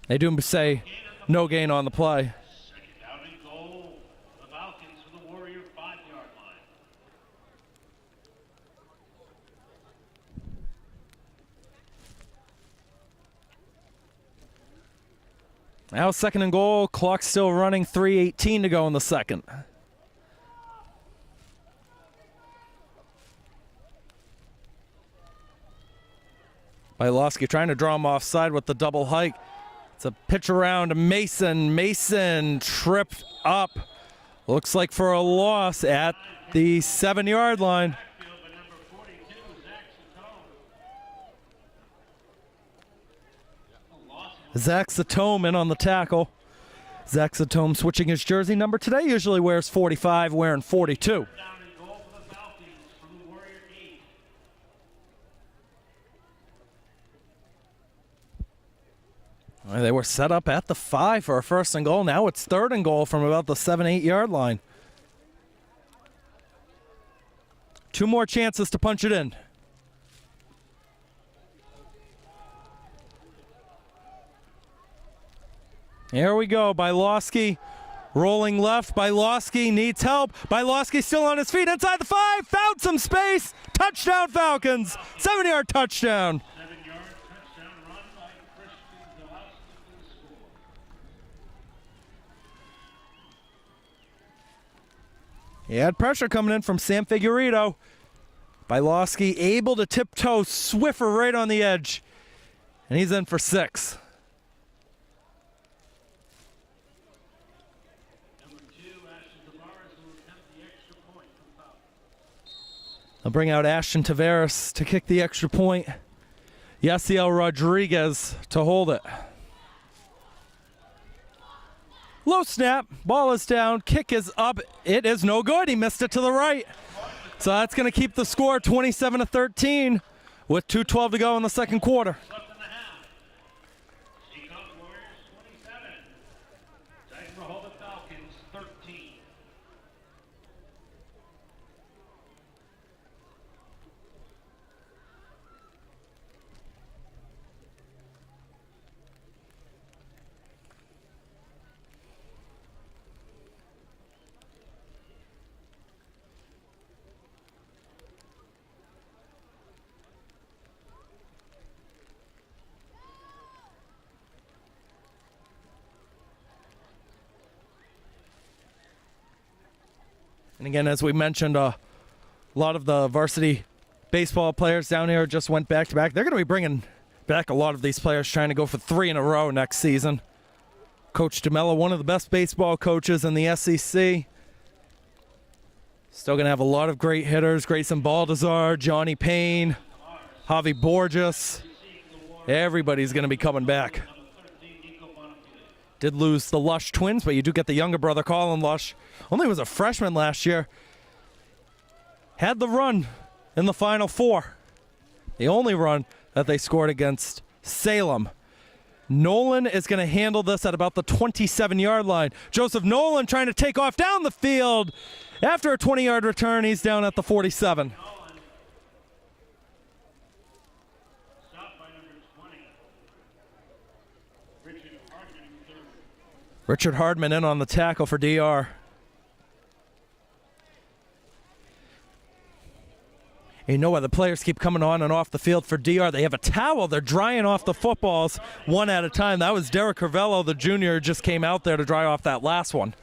They do say no gain on the play. Second down and goal. The Falcons for the Warrior 5-yard line. Now 2nd and goal. Clock still running. 3:18 to go in the second. Bylowski trying to draw him offside with the double hike. It's a pitch around to Mason. Mason tripped up. Looks like for a loss at the 7-yard line. Zach Satome in on the tackle. Zach Satome switching his jersey number today. Usually wears 45, wearing 42. They were set up at the 5 for a 1st and goal. Now it's 3rd and goal from about the 7-8 yard line. 2 more chances to punch it in. Here we go. Bylowski rolling left. Bylowski needs help. Bylowski still on his feet inside the 5. Found some space. Touchdown Falcons. 7-yard touchdown. He had pressure coming in from Sam Figueredo. Bylowski able to tiptoe Swiffer right on the edge. And he's in for 6. They'll bring out Ashton Tavares to kick the extra point. Yasiel Rodriguez to hold it. Low snap, ball is down, kick is up. It is no good. He missed it to the right. So that's going to keep the score 27-13 with 2:12 to go in the second quarter. Seekonk Warriors 27. Dighton-Rehoboth Falcons 13. And again, as we mentioned, a lot of the varsity baseball players down here just went back-to-back. They're going to be bringing back a lot of these players, trying to go for 3 in a row next season. Coach DeMello, one of the best baseball coaches in the SEC. Still going to have a lot of great hitters. Grayson Baldazar, Johnny Payne, Javi Borges. Everybody's going to be coming back. Did lose the Lush twins, but you do get the younger brother, Colin Lush. Only was a freshman last year. Had the run in the Final Four. The only run that they scored against Salem. Nolan is going to handle this at about the 27-yard line. Joseph Nolan trying to take off down the field. After a 20-yard return, he's down at the 47. Richard Hardman in on the tackle for DR. You know why the players keep coming on and off the field for DR. They have a towel. They're drying off the footballs one at a time. That was Derek Carvello, the junior, just came out there to dry off that last one.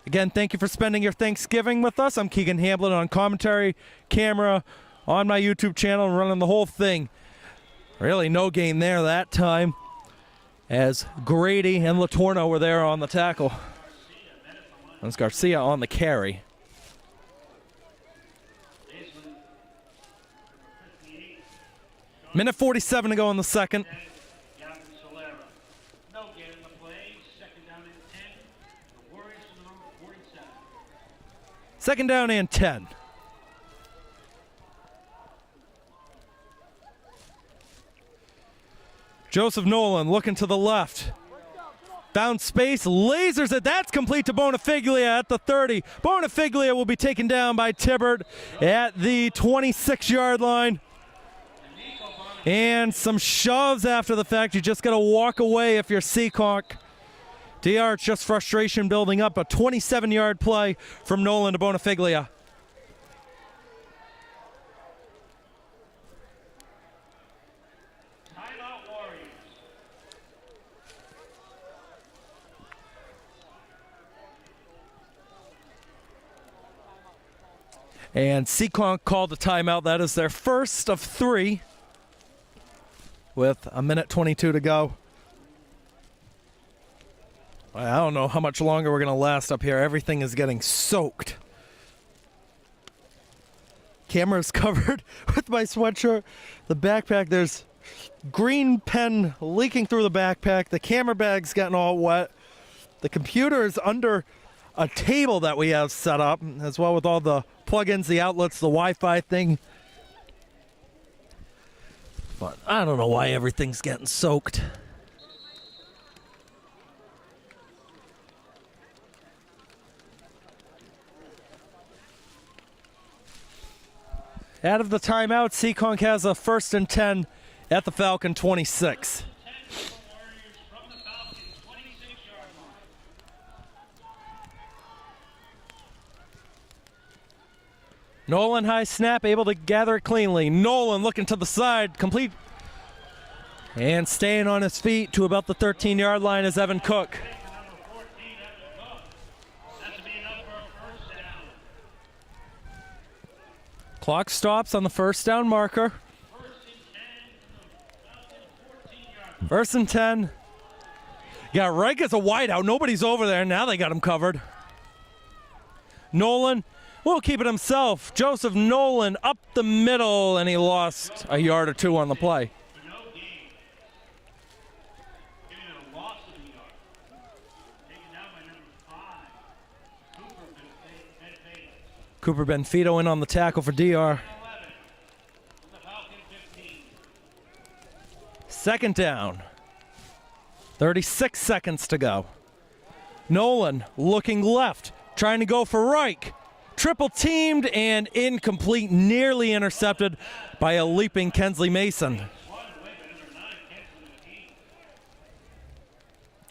Again, thank you for spending your Thanksgiving with us. I'm Keegan Hamblett on commentary, camera, on my YouTube channel, running the whole thing. Really no gain there that time, as Grady and Latorno were there on the tackle. That's Garcia on the carry. Minute 47 to go in the second. No gain in the play. Second down and 10. The Warriors to the number 47. Second down and 10. Joseph Nolan looking to the left. Found space, lasers it. That's complete to Bonifiglia at the 30. Bonifiglia will be taken down by Tibbert at the 26-yard line. And some shoves after the fact. You just got to walk away if you're Seekonk. DR, it's just frustration building up. A 27-yard play from Nolan to Bonifiglia. Timeout Warriors. And Seekonk called a timeout. That is their first of 3 with a minute 22 to go. I don't know how much longer we're going to last up here. Everything is getting soaked. Camera's covered with my sweatshirt. The backpack, there's green pen leaking through the backpack. The camera bag's getting all wet. The computer is under a table that we have set up, as well with all the plugins, the outlets, the Wi-Fi thing. But I don't know why everything's getting soaked. Out of the timeout, Seekonk has a 1st and 10 at the Falcon 26. Nolan high snap, able to gather it cleanly. Nolan looking to the side, complete. And staying on his feet to about the 13-yard line is Evan Cook. Clock stops on the 1st down marker. 1st and 10. Yeah, Reich is a wideout. Nobody's over there. Now they got him covered. Nolan will keep it himself. Joseph Nolan up the middle, and he lost a yard or 2 on the play. Cooper Benfito in on the tackle for DR. 2nd down. 36 seconds to go. Nolan looking left, trying to go for Reich. Triple teamed and incomplete, nearly intercepted by a leaping Kensley Mason.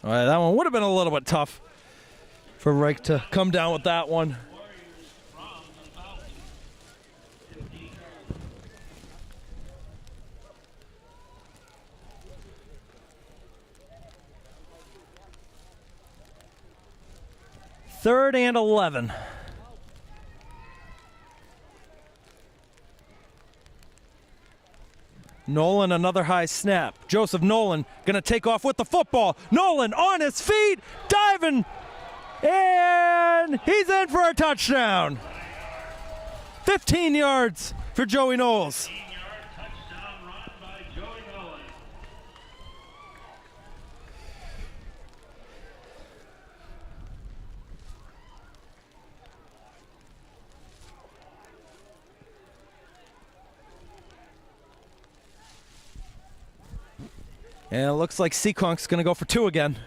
All right, that one would have been a little bit tough for Reich to come down with that one. Third and 11. Nolan, another high snap. Joseph Nolan going to take off with the football. Nolan on his feet, diving, and he's in for a touchdown. 15 yards for Joey Knowles. Touchdown run by Joey Nolan. And it looks like Seekonk's going to go for 2 again.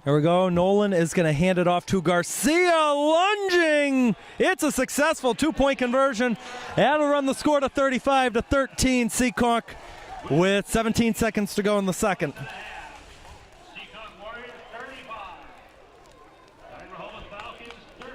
Here we go. Nolan is going to hand it off to Garcia, lunging. It's a successful 2-point conversion. That'll run the score to 35-13. Seekonk with 17 seconds to go in the second. Seekonk Warriors 35. Dighton-Rehoboth Falcons 13.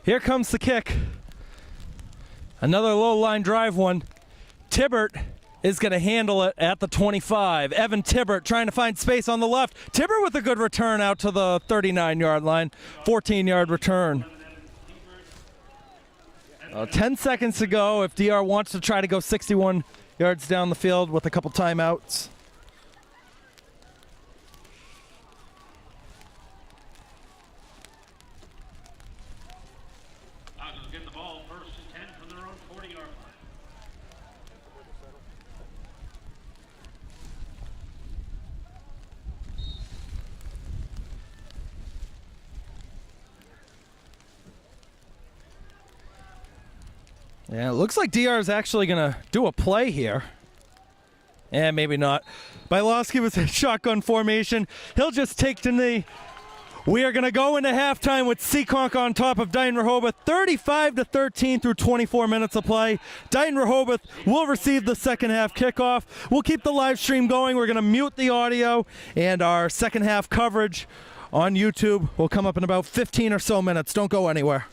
Here comes the kick. Another low line drive one. Tibbert is going to handle it at the 25. Evan Tibbert trying to find space on the left. Tibbert with a good return out to the 39-yard line. 14-yard return. 10 seconds to go if DR wants to try to go 61 yards down the field with a couple timeouts. Get the ball first and 10 from their own 40-yard line. Yeah, it looks like DR is actually going to do a play here. And maybe not. Bylowski was in shotgun formation. He'll just take the knee. We are going to go into halftime with Seekonk on top of Dighton-Rehoboth, 35-13 through 24 minutes of play. Dighton-Rehoboth will receive the second half kickoff. We'll keep the live stream going. We're going to mute the audio, and our second half coverage on YouTube will come up in about 15 or so minutes. Don't go anywhere.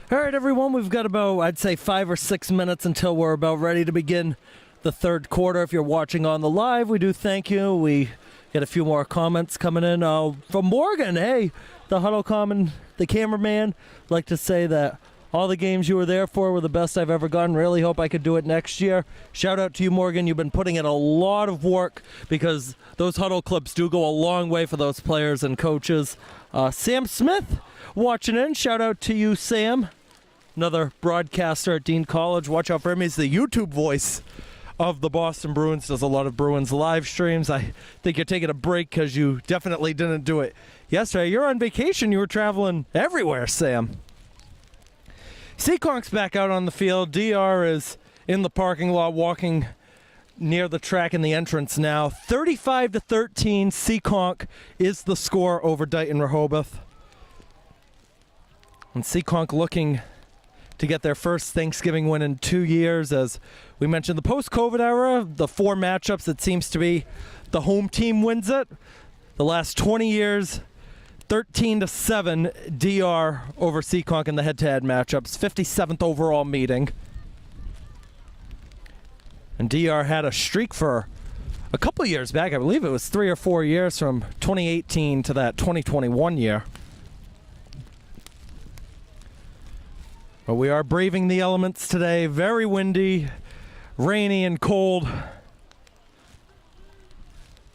All right, everyone, we've got about, I'd say, 5 or 6 minutes until we're about ready to begin the third quarter. If you're watching on the live, we do thank you. We get a few more comments coming in. From Morgan, hey, the Huddle Common, the cameraman, like to say that all the games you were there for were the best I've ever gone. Really hope I could do it next year. Shout out to you, Morgan. You've been putting in a lot of work because those huddle clips do go a long way for those players and coaches. Sam Smith watching in. Shout out to you, Sam. Another broadcaster at Dean College. Watch out for him. He's the YouTube voice of the Boston Bruins. Does a lot of Bruins live streams. I think you're taking a break because you definitely didn't do it yesterday. You're on vacation. You were traveling everywhere, Sam. Seekonk's back out on the field. DR is in the parking lot walking near the track in the entrance now. 35-13, Seekonk is the score over Dighton-Rehoboth. And Seekonk looking to get their first Thanksgiving win in 2 years. As we mentioned, the post-COVID era, the 4 matchups, it seems to be the home team wins it. The last 20 years, 13-7 DR over Seekonk in the head-to-head matchups, 57th overall meeting. And DR had a streak for a couple of years back. I believe it was 3 or 4 years from 2018 to that 2021 year. But we are braving the elements today. Very windy, rainy, and cold.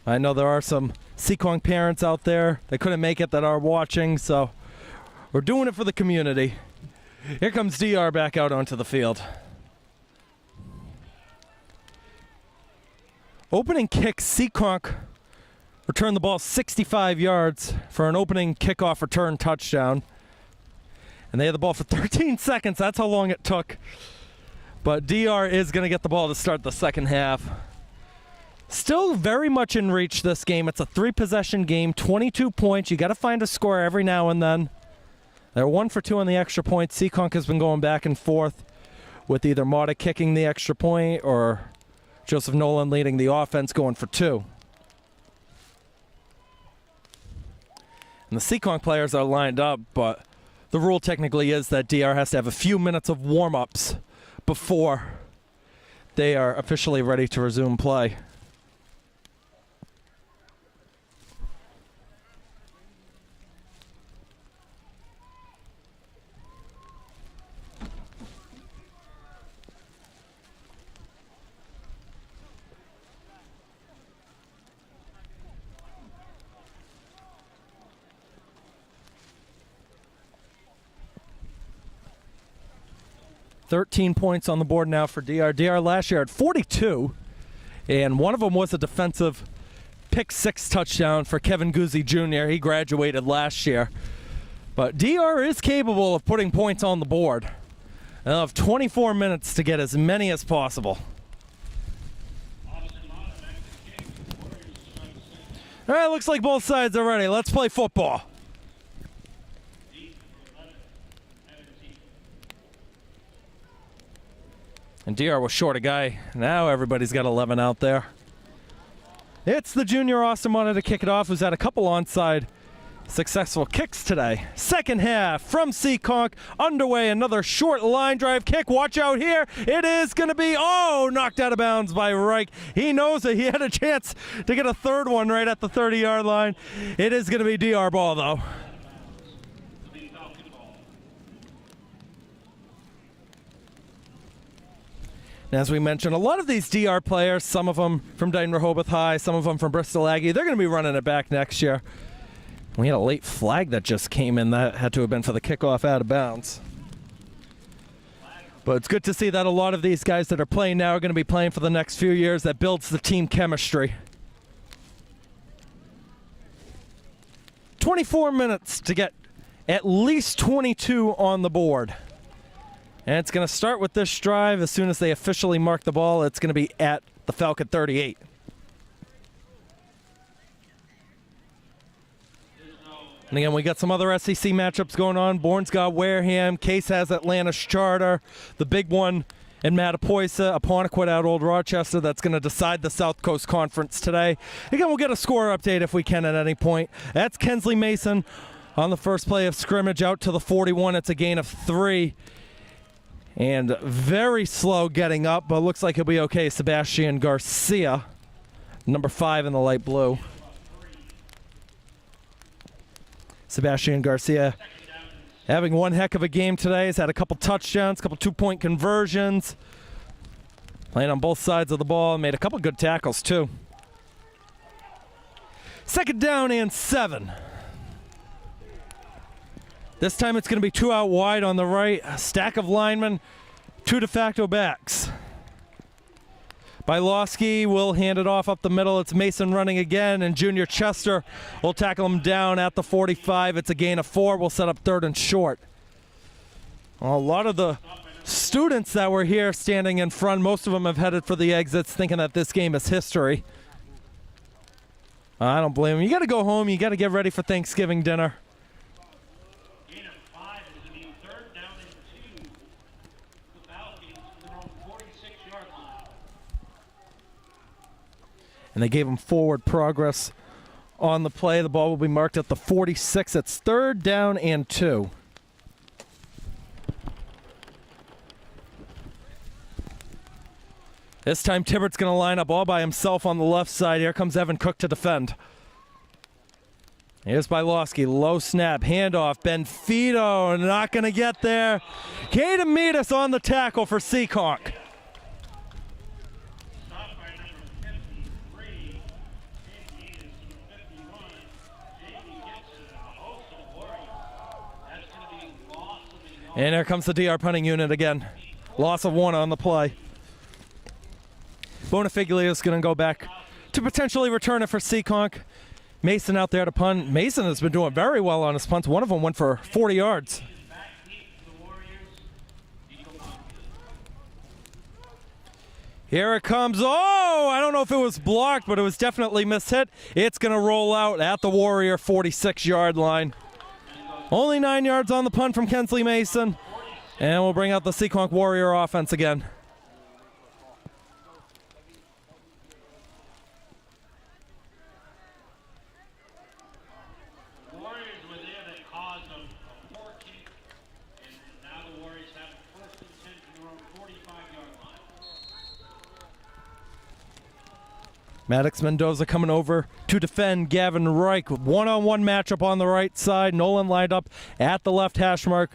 I know there are some Seekonk parents out there that couldn't make it that are watching, so we're doing it for the community. Here comes DR back out onto the field. Opening kick, Seekonk returned the ball 65 yards for an opening kickoff return touchdown. And they had the ball for 13 seconds. That's how long it took. But DR is going to get the ball to start the second half. Still very much in reach this game. It's a 3-possession game, 22 points. You got to find a score every now and then. They're 1 for 2 on the extra point. Seekonk has been going back and forth with either Mata kicking the extra point or Joseph Nolan leading the offense going for 2. And the Seekonk players are lined up, but the rule technically is that DR has to have a few minutes of warm-ups before they are officially ready to resume play. $13 points on the board now for DR. DR last year had 42, and one of them was a defensive pick-6 touchdown for Kevin Guzzi Jr. He graduated last year. But DR is capable of putting points on the board. They'll have 24 minutes to get as many as possible. All right, looks like both sides are ready. Let's play football. And DR was short a guy. Now everybody's got 11 out there. It's the junior Austin Mata to kick it off, who's had a couple onside successful kicks today. Second half from Seekonk underway. Another short line drive kick. Watch out here. It is going to be, knocked out of bounds by Reich. He knows that he had a chance to get a third one right at the 30-yard line. It is going to be DR ball, though. As we mentioned, a lot of these DR players, some of them from Dighton-Rehoboth High, some of them from Bristol Aggie, they're going to be running it back next year. We had a late flag that just came in. That had to have been for the kickoff out of bounds. But it's good to see that a lot of these guys that are playing now are going to be playing for the next few years. That builds the team chemistry. 24 minutes to get at least 22 on the board. And it's going to start with this drive. As soon as they officially mark the ball, it's going to be at the Falcon 38. And again, we got some other SEC matchups going on. Bourne's got Wareham. Case has Atlantis Charter. The big one in Mattapoisa, Apponequet out Old Rochester. That's going to decide the South Coast Conference today. Again, we'll get a score update if we can at any point. That's Kensley Mason on the first play of scrimmage out to the 41. It's a gain of 3. And very slow getting up, but looks like he'll be okay. Sebastian Garcia, number 5 in the light blue. Sebastian Garcia having one heck of a game today. He's had a couple touchdowns, a couple 2-point conversions. Playing on both sides of the ball, made a couple good tackles too. Second down and 7. This time it's going to be 2 out wide on the right. A stack of linemen, 2 de facto backs. Bylowski will hand it off up the middle. It's Mason running again, and Junior Chester will tackle him down at the 45. It's a gain of 4. We'll set up 3rd and short. Well, a lot of the students that were here standing in front, most of them have headed for the exits thinking that this game is history. I don't blame them. You got to go home. You got to get ready for Thanksgiving dinner. Gain of 5 is going to be 3rd down and 2. The Falcons to their own 46-yard line. And they gave him forward progress on the play. The ball will be marked at the 46. It's 3rd down and 2. This time Tibbert's going to line up all by himself on the left side. Here comes Evan Cook to defend. Here's Bylowski, low snap, handoff. Benfito not going to get there. Caden Meadus on the tackle for Seekonk. Stopped by number 53. Meadus to 51. Jamie Gibson, a host of Warriors. That's going to be loss of a yard. And here comes the DR punting unit again. Loss of 1 on the play. Bonifiglia is going to go back to potentially return it for Seekonk. Mason out there to punt. Mason has been doing very well on his punts. One of them went for 40 yards. Here it comes. Oh, I don't know if it was blocked, but it was definitely mishit. It's going to roll out at the Warrior 46-yard line. Only 9 yards on the punt from Kensley Mason. And we'll bring out the Seekonk Warrior offense again. Maddox Mendoza coming over to defend Gavin Reich. One-on-one matchup on the right side. Nolan lined up at the left hash mark.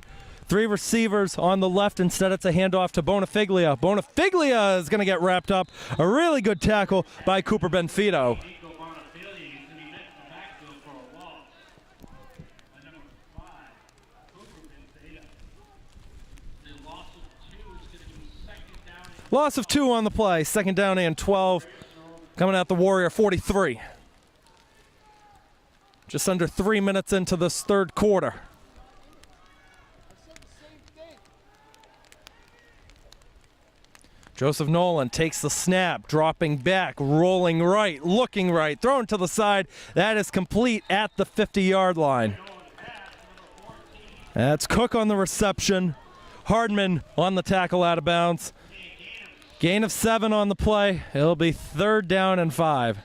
3 receivers on the left. Instead, it's a handoff to Bonifiglia. Bonifiglia is going to get wrapped up. A really good tackle by Cooper Benfito. Loss of 2 on the play. 2nd down and 12. Coming out the Warrior 43. Just under 3 minutes into this 3rd quarter. Joseph Nolan takes the snap, dropping back, rolling right, looking right, thrown to the side. That is complete at the 50-yard line. That's Cook on the reception. Hardman on the tackle out of bounds. Gain of 7 on the play. It'll be 3rd down and 5.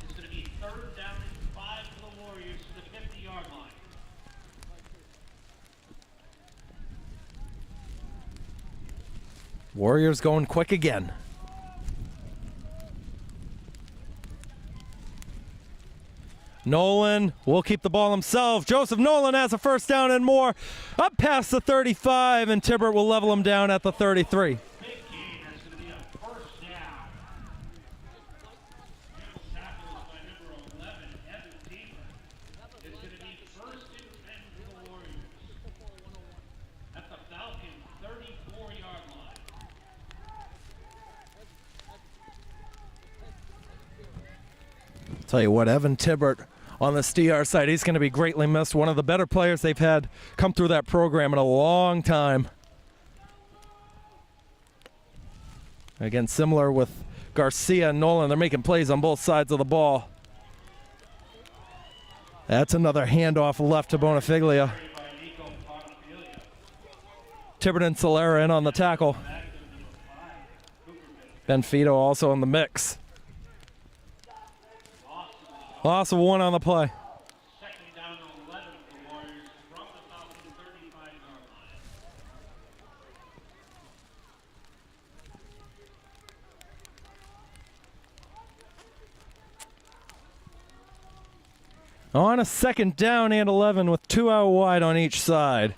It's going to be 3rd down and 5 for the Warriors to the 50-yard line. Warriors going quick again. Nolan will keep the ball himself. Joseph Nolan has a 1st down and more. Up past the 35, and Tibbert will level him down at the 33. Tell you what, Evan Tibbert on the DR side, he's going to be greatly missed. One of the better players they've had come through that program in a long time. Again, similar with Garcia and Nolan, they're making plays on both sides of the ball. That's another handoff left to Bonifiglia. Tibbert and Solera in on the tackle. Benfito also in the mix. Loss of 1 on the play. 2nd down and On a second down and 11 with 2 out wide on each side.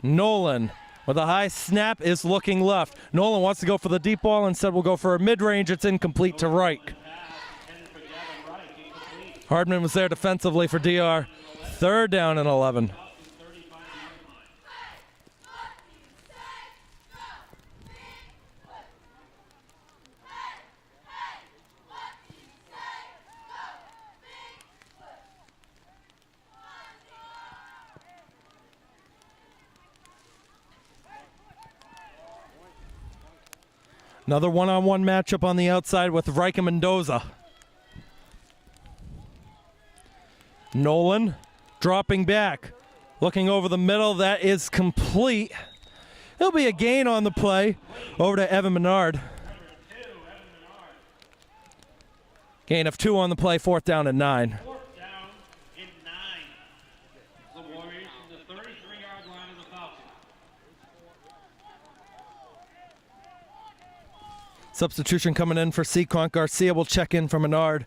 Nolan with a high snap is looking left. Nolan wants to go for the deep ball. Instead, will go for a mid-range. It's incomplete to Reich. Hardman was there defensively for DR. Third down and 11. Another one-on-one matchup on the outside with Reich and Mendoza. Nolan dropping back, looking over the middle. That is complete. It'll be a gain on the play over to Evan Menard. Gain of 2 on the play, 4th down and 9. The Warriors from the 33-yard line of the Falcons. Substitution coming in for Seekonk. Garcia will check in for Menard.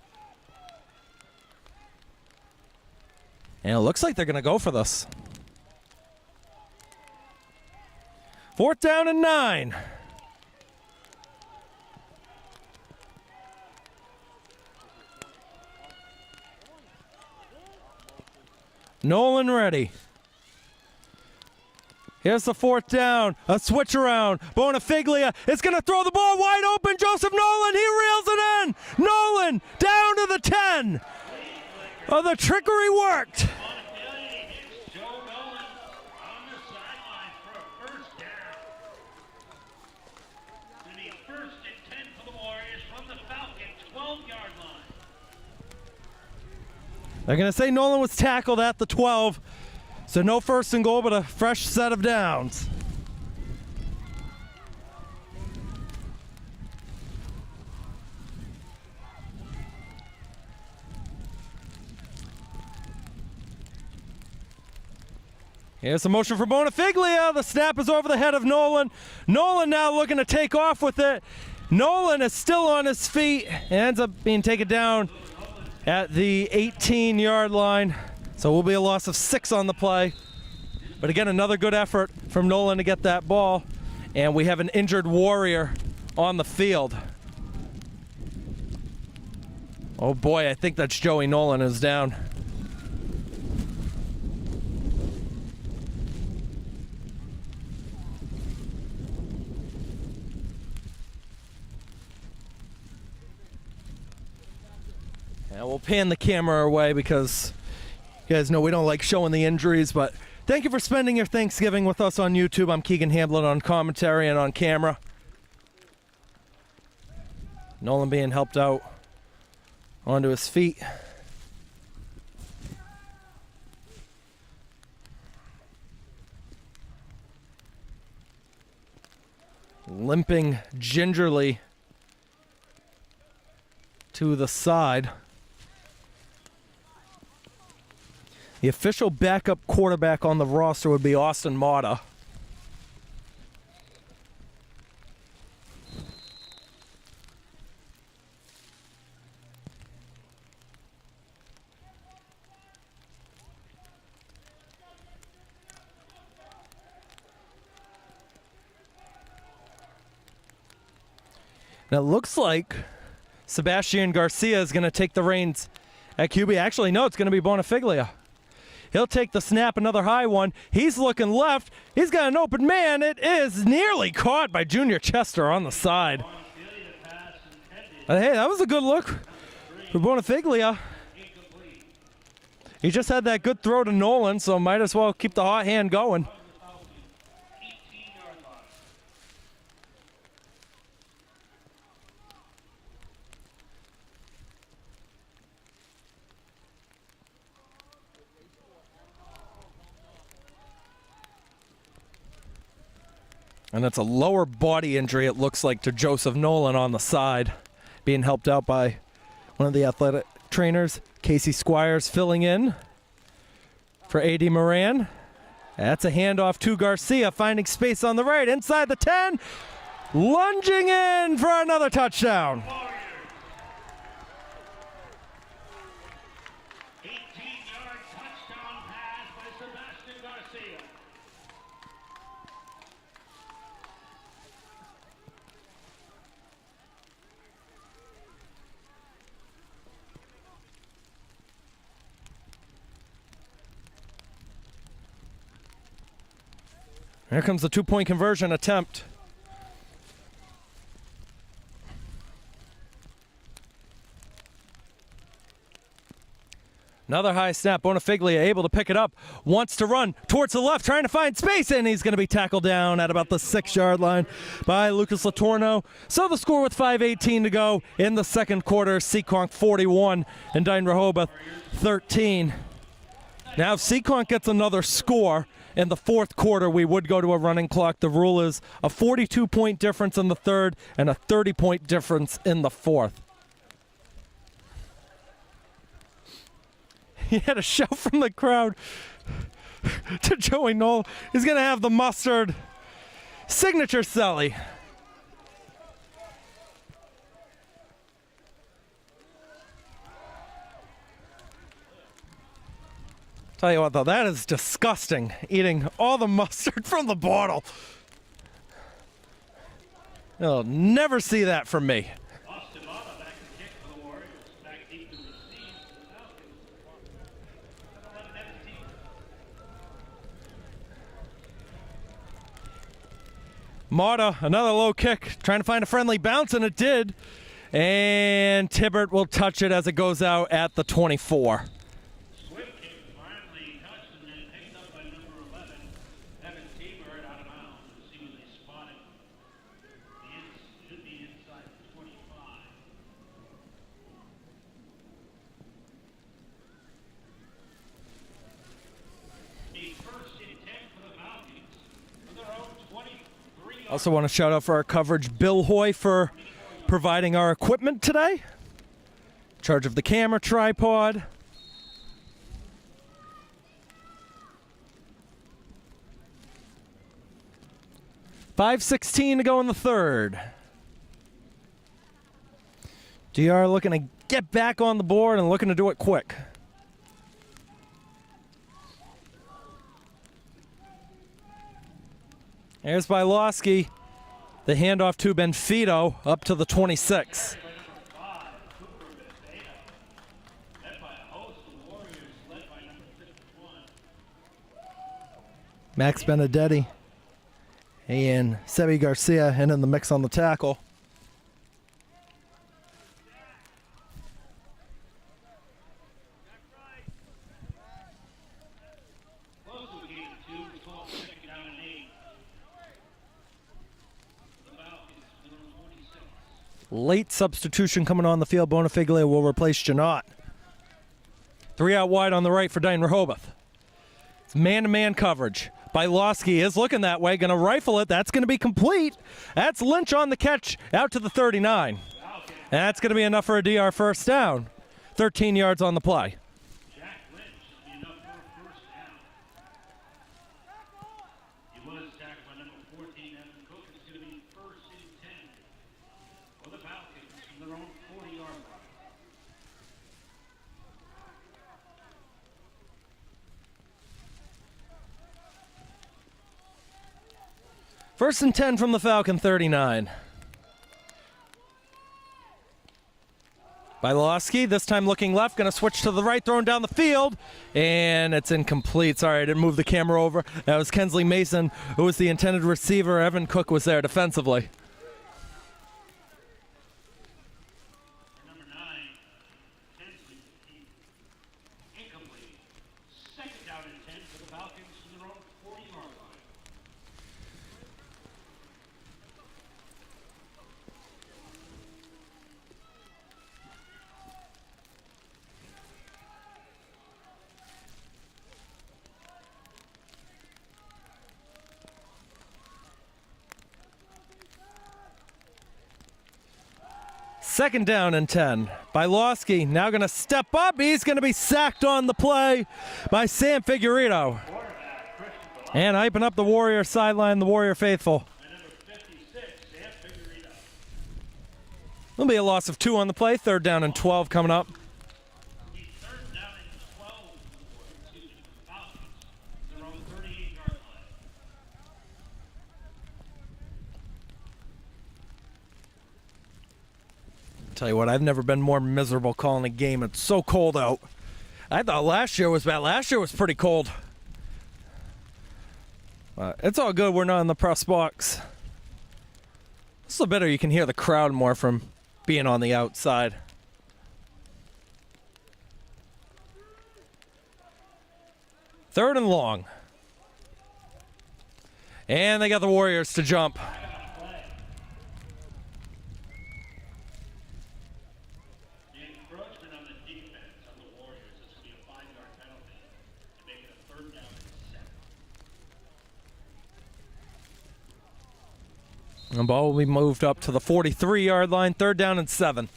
And it looks like they're going to go for this. 4th down and 9. Nolan ready. Here's the 4th down. A switch around. Bonifiglia is going to throw the ball wide open. Joseph Nolan, he reels it in. Nolan down to the 10. Oh, the trickery worked. Joe Nolan on the sideline for a first down. It's going to be 1st and 10 for the Warriors from the Falcon 12-yard line. They're going to say Nolan was tackled at the 12. So no 1st and goal, but a fresh set of downs. Here's the motion for Bonifiglia. The snap is over the head of Nolan. Nolan now looking to take off with it. Nolan is still on his feet. Ends up being taken down at the 18-yard line. So it will be a loss of 6 on the play. But again, another good effort from Nolan to get that ball. And we have an injured Warrior on the field. Oh boy, I think that's Joey Nolan is down. And we'll pan the camera away because you guys know we don't like showing the injuries, but thank you for spending your Thanksgiving with us on YouTube. I'm Keegan Hamblett on commentary and on camera. Nolan being helped out onto his feet. Limping gingerly to the side. The official backup quarterback on the roster would be Austin Mata. Now it looks like Sebastian Garcia is going to take the reins at QB. Actually, no, it's going to be Bonifiglia. He'll take the snap, another high one. He's looking left. He's got an open man. It is nearly caught by Junior Chester on the side. But hey, that was a good look for Bonifiglia. He just had that good throw to Nolan, so might as well keep the hot hand going. And that's a lower body injury, it looks like, to Joseph Nolan on the side, being helped out by one of the athletic trainers, Casey Squires, filling in for A.D. Moran. That's a handoff to Garcia, finding space on the right, inside the 10, lunging in for another touchdown. 18-yard Here comes the two-point conversion attempt. Another high snap. Bonifiglia able to pick it up. Wants to run towards the left, trying to find space, and he's going to be tackled down at about the 6-yard line by Lucas Latorno. So the score with 5:18 to go in the second quarter. Seekonk 41 and Dighton-Rehoboth 13. Now if Seekonk gets another score in the fourth quarter, we would go to a running clock. The rule is a 42-point difference in the third and a 30-point difference in the fourth. He had a shout from the crowd to Joey Knoll. He's going to have the mustard signature celly. Tell you what, though, that is disgusting, eating all the mustard from the bottle. You'll never see that from me. Mata, another low kick, trying to find a friendly bounce, and it did. And Tibbert will touch it as it goes out at the 24. Swift kick finally touched and then picked up by number 11. Evan Tibbert out of bounds. As soon as they spot it, should be inside the 25. A first and 10 for the Falcons. For their own 23. Also want to shout out for our coverage, Bill Hoy, for providing our equipment today. In charge of the camera tripod. .5:16 to go in the third. DR looking to get back on the board and looking to do it quick. There's Bylowski. The handoff to Benfito up to the 26. Max Benedetti and Sebi Garcia in the mix on the tackle. Late substitution coming on the field. Bonifiglia will replace Janot. 3 out wide on the right for Dighton-Rehoboth. It's man-to-man coverage. Bylowski is looking that way, going to rifle it. That's going to be complete. That's Lynch on the catch out to the 39. And that's going to be enough for a DR first down. 13 yards on the play. First and 10 from the Falcon 39. Bylowski, this time looking left, going to switch to the right, throwing down the field, and it's incomplete. Sorry, I didn't move the camera over. That was Kensley Mason, who was the intended receiver. Evan Cook was there defensively. Number 9, Kensley, incomplete. Second down and 10 for the Falcons from their own 40-yard line. Second down and 10. Bylowski now going to step up. He's going to be sacked on the play by Sam Figueredo. And hyping up the Warrior sideline, the Warrior faithful. There'll be a loss of 2 on the play. Third down and 12 coming up. Tell you what, I've never been more miserable calling a game. It's so cold out. I thought last year was bad. Last year was pretty cold. It's all good. We're not in the press box. It's a little better. You can hear the crowd more from being on the outside. Third and long. And they got the Warriors to jump. The ball will be moved up to the 43-yard line, 3rd down and 7.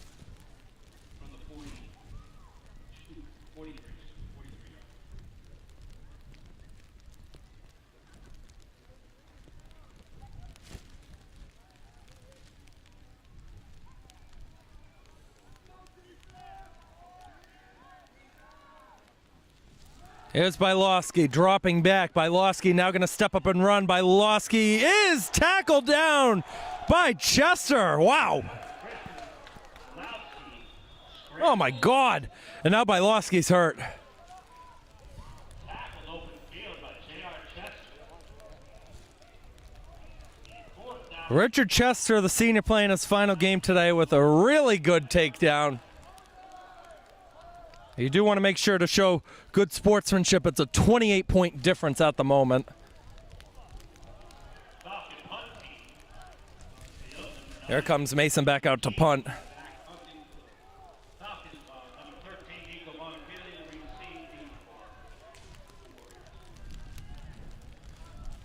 Here's Bylowski dropping back. Bylowski now going to step up and run. Bylowski is tackled down by Chester. Wow. Oh, my God. And now Bylowski's hurt. Richard Chester, the senior, playing his final game today with a really good takedown. You do want to make sure to show good sportsmanship. It's a 28-point difference at the moment. Here comes Mason back out to punt. A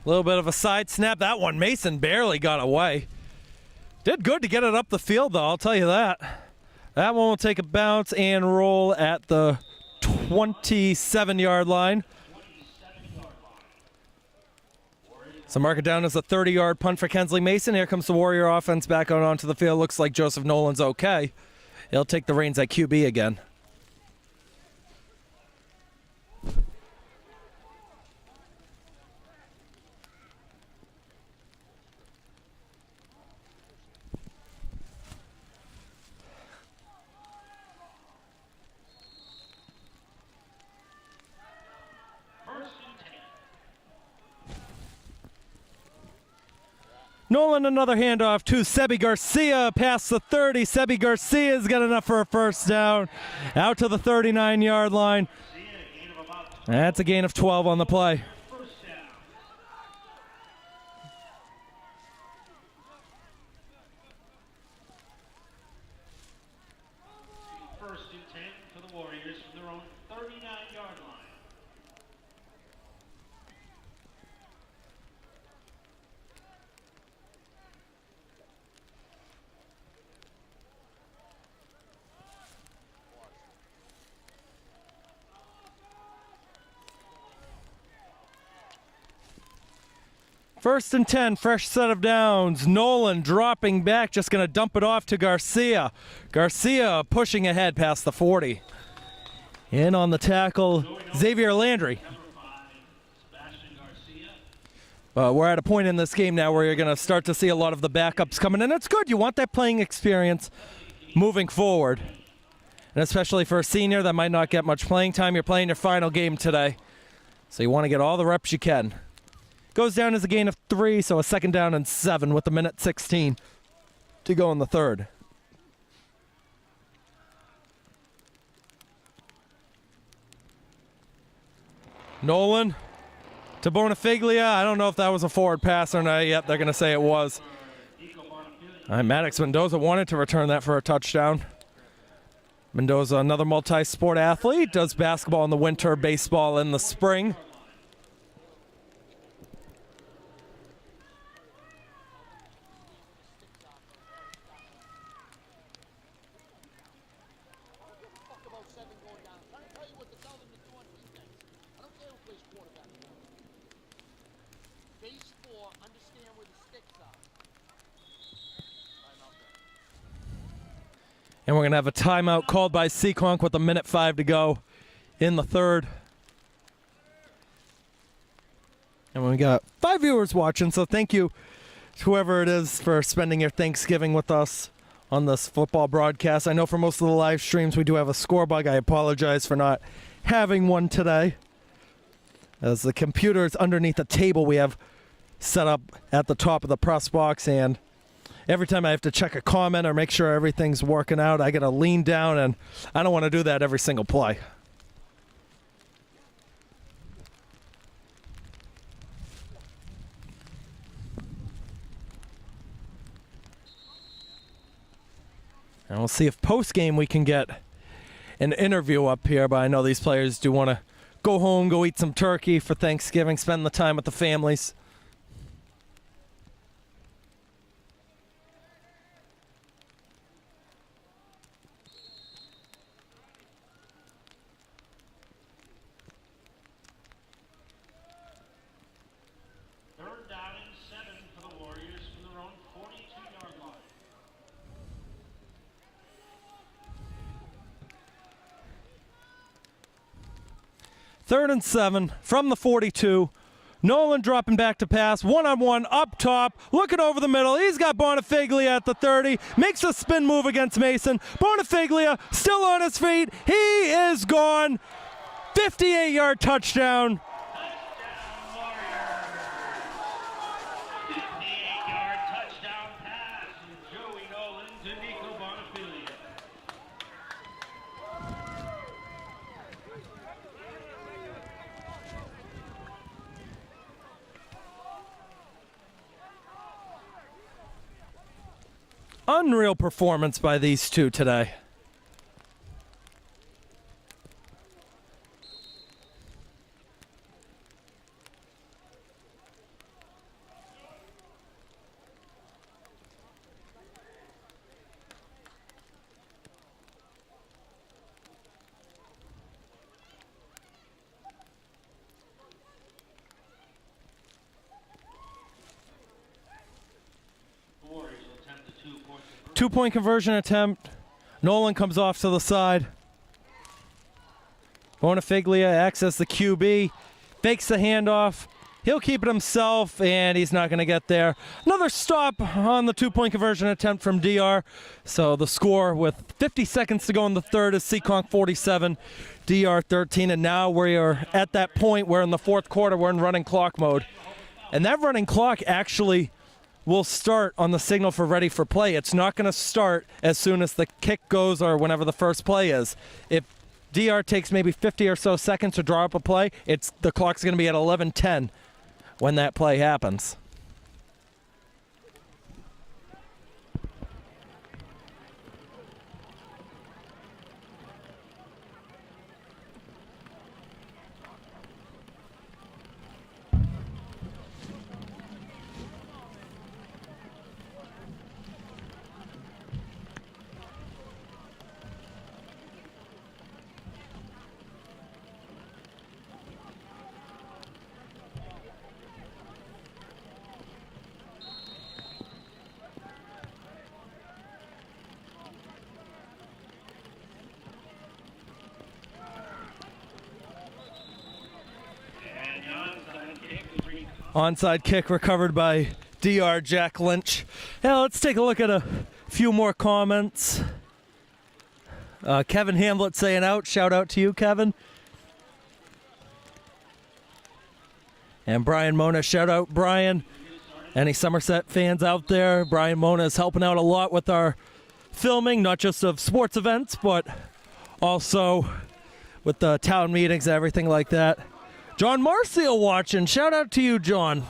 little bit of a side snap. That one, Mason barely got away. Did good to get it up the field, though, I'll tell you that. That one will take a bounce and roll at the 27-yard line. So mark it down as a 30-yard punt for Kensley Mason. Here comes the Warrior offense back out onto the field. Looks like Joseph Nolan's okay. He'll take the reins at QB again. Nolan, another handoff to Sebi Garcia past the 30. Sebi Garcia's got enough for a first down. Out to the 39-yard line. That's a gain of 12 on the play. First and 10 for the Warriors from their own 39-yard line. First and 10, fresh set of downs. Nolan dropping back, just going to dump it off to Garcia. Garcia pushing ahead past the 40. In on the tackle, Xavier Landry. We're at a point in this game now where you're going to start to see a lot of the backups coming in. It's good. You want that playing experience moving forward. And especially for a senior that might not get much playing time. You're playing your final game today. So you want to get all the reps you can. Goes down as a gain of 3, so a 2nd down and 7 with a minute 16 to go in the 3rd. Nolan to Bonifiglia. I don't know if that was a forward pass or not. Yep, they're going to say it was. All right, Maddox Mendoza wanted to return that for a touchdown. Mendoza, another multi-sport athlete, does basketball in the winter, baseball in the spring. And we're going to have a timeout called by Seekonk with a minute 5 to go in the 3rd. And we got 5 viewers watching, so thank you to whoever it is for spending your Thanksgiving with us on this football broadcast. I know for most of the live streams we do have a score bug. I apologize for not having one today. As the computer is underneath the table, we have set up at the top of the press box, and every time I have to check a comment or make sure everything's working out, I got to lean down, and I don't want to do that every single play. And we'll see if post-game we can get an interview up here, but I know these players do want to go home, go eat some turkey for Thanksgiving, spend the time with the families. Third down and 7 for the Warriors from their own 42-yard line. Third and 7 from the 42. Nolan dropping back to pass, one-on-one up top, looking over the middle. He's got Bonifiglia at the 30, makes a spin move against Mason. Bonifiglia still on his feet. He is gone. 58-yard touchdown. Touchdown, Warriors. 58-yard touchdown pass from Joey Nolan to Nico Bonifiglia. Unreal performance by these two today. Warriors will attempt the 2-point conversion. Two-point conversion attempt. Nolan comes off to the side. Bonifiglia access the QB. Fakes the handoff. He'll keep it himself, and he's not going to get there. Another stop on the two-point conversion attempt from DR. So the score with 50 seconds to go in the third is Seekonk 47, DR 13. And now we are at that point where in the fourth quarter we're in running clock mode. And that running clock actually will start on the signal for ready for play. It's not going to start as soon as the kick goes or whenever the first play is. If DR takes maybe 50 or so seconds to draw up a play, the clock's going to be at 11:10 when that play happens. Onside kick recovered by DR Jack Lynch. Now let's take a look at a few more comments. Kevin Hamblett saying out. Shout out to you, Kevin. And Brian Mona, shout out, Brian. Any Somerset fans out there? Brian Mona is helping out a lot with our filming, not just of sports events, but also with the town meetings and everything like that. John Marcial watching. Shout out to you, John.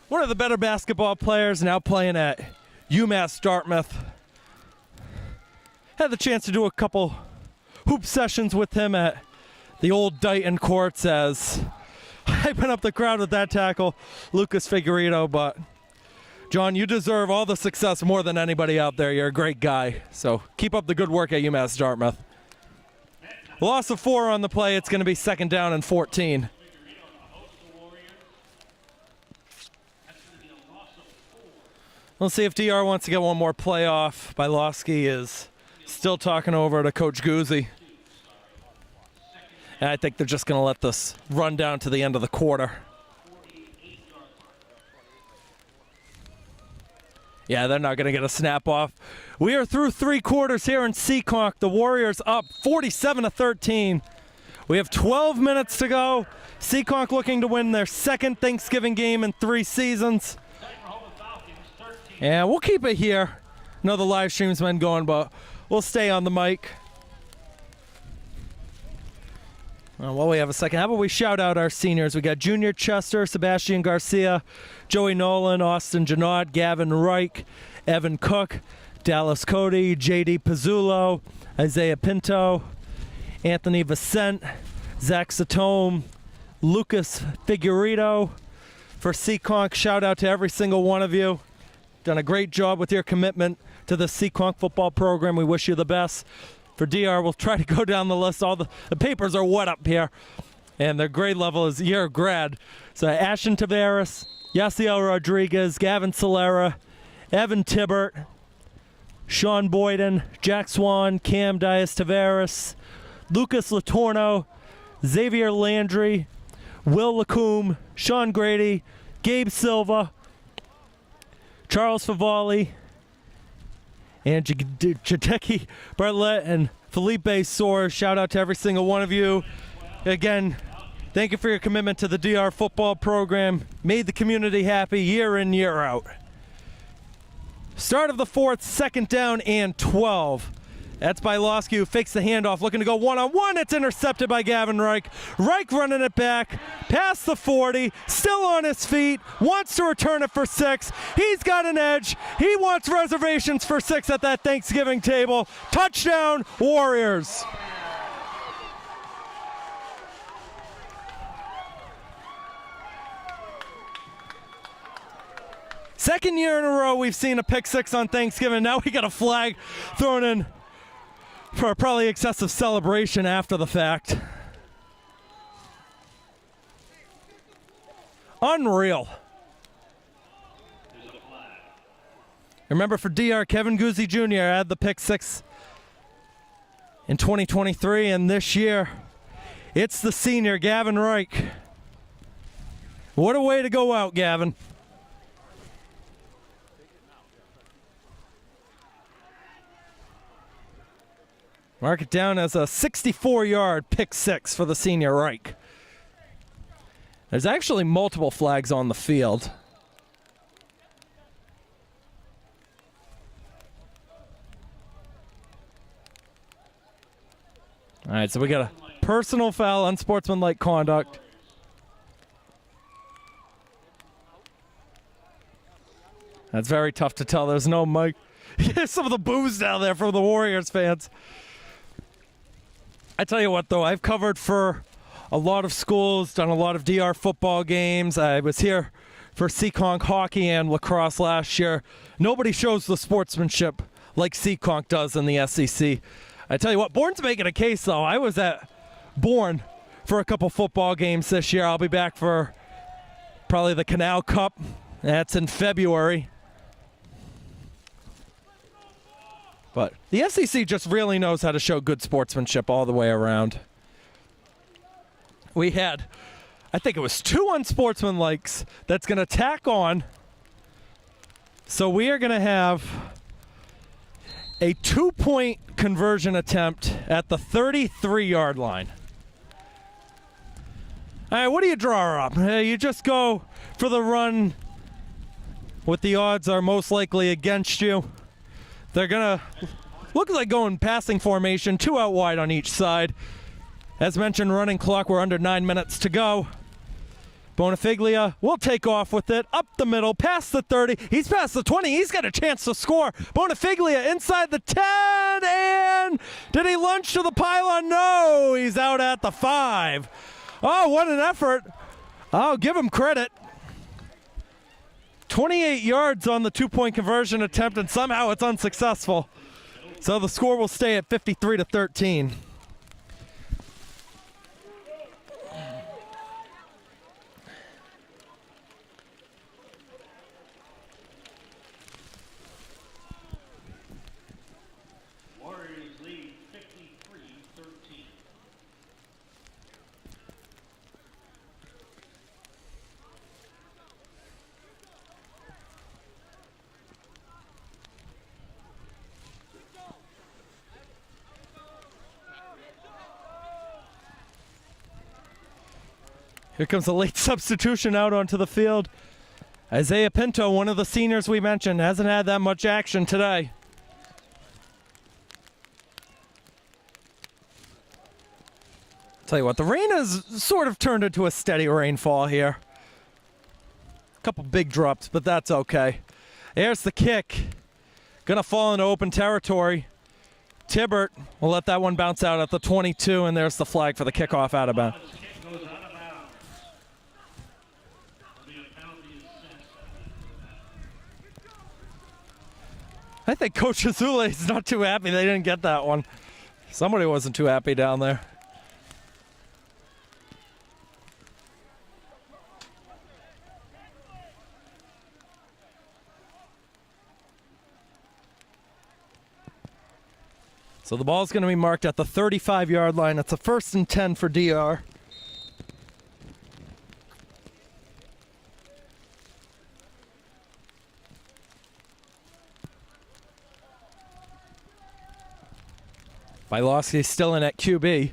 One of the better basketball players, now playing at UMass Dartmouth. Had the chance to do a couple hoop sessions with him at the old Dighton courts as hyping up the crowd with that tackle, Lucas Figueredo. But John, you deserve all the success more than anybody out there. You're a great guy. So keep up the good work at UMass Dartmouth. Loss of 4 on the play. It's going to be 2nd down and 14. We'll see if DR wants to get one more play off. Bylowski is still talking over to Coach Guzzi. And I think they're just going to let this run down to the end of the quarter. Yeah, they're not going to get a snap off. We are through 3 quarters here in Seekonk. The Warriors up 47-13. We have 12 minutes to go. Seekonk looking to win their second Thanksgiving game in 3 seasons. And we'll keep it here. I know the live stream's been going, but we'll stay on the mic. While we have a second, how about we shout out our seniors? We got Junior Chester, Sebastian Garcia, Joey Nolan, Austin Janot, Gavin Reich, Evan Cook, Dallas Cody, JD Pizzullo, Isaiah Pinto, Anthony Vicent, Zach Satome, Lucas Figueredo. For Seekonk, shout out to every single one of you. Done a great job with your commitment to the Seekonk football program. We wish you the best. For DR, we'll try to go down the list. All the papers are wet up here, and their grade level is year grad. So Ashton Tavares, Yasiel Rodriguez, Gavin Solera, Evan Tibbert, Sean Boyden, Jack Swan, Cam Dias Tavares, Lucas Latorno, Xavier Landry, Will Lacombe, Sean Grady, Gabe Silva, Charles Favali, and Jateki Bartlett and Felipe Soares. Shout out to every single one of you. Again, thank you for your commitment to the DR football program. Made the community happy year in, year out. Start of the fourth, 2nd down and 12. That's by Losky, who fakes the handoff, looking to go one-on-one. It's intercepted by Gavin Reich. Reich running it back, past the 40, still on his feet, wants to return it for 6. He's got an edge. He wants reservations for 6 at that Thanksgiving table. Touchdown, Warriors. Second year in a row we've seen a pick 6 on Thanksgiving. Now we got a flag thrown in for probably excessive celebration after the fact. Unreal. Remember, for DR, Kevin Guzzi Jr. had the pick 6 in 2023, and this year it's the senior, Gavin Reich. What a way to go out, Gavin. Mark it down as a 64-yard pick 6 for the senior Reich. There's actually multiple flags on the field. All right, so we got a personal foul, unsportsmanlike conduct. That's very tough to tell. There's no mic. Some of the boos down there from the Warriors fans. I tell you what, though, I've covered for a lot of schools, done a lot of DR football games. I was here for Seekonk hockey and lacrosse last year. Nobody shows the sportsmanship like Seekonk does in the SEC. I tell you what, Bourne's making a case, though. I was at Bourne for a couple football games this year. I'll be back for probably the Canal Cup. That's in February. But the SEC just really knows how to show good sportsmanship all the way around. We had, I think it was 2 unsportsmanlikes that's going to tack on. So we are going to have a 2-point conversion attempt at the 33-yard line. All right, what do you draw up? You just go for the run what the odds are most likely against you. They're going to look like going passing formation, 2 out wide on each side. As mentioned, running clock, we're under 9 minutes to go. Bonifiglia will take off with it, up the middle, past the 30. He's past the 20. He's got a chance to score. Bonifiglia inside the 10, and did he lunge to the pylon? No, he's out at the 5. Oh, what an effort. I'll give him credit. 28 yards on the 2-point conversion attempt, and somehow it's unsuccessful. So the score will stay at 53-13. Warriors lead 53-13. Here comes a late substitution out onto the field. Isaiah Pinto, one of the seniors we mentioned, hasn't had that much action today. Tell you what, the rain has sort of turned into a steady rainfall here. A couple big drops, but that's okay. There's the kick. Gonna fall into open territory. Tibbert will let that one bounce out at the 22, and there's the flag for the kickoff out of bounds. I think Coach Azule is not too happy they didn't get that one. Somebody wasn't too happy down there. So the ball's going to be marked at the 35-yard line. It's a 1st and 10 for DR. Bilowski still in at QB.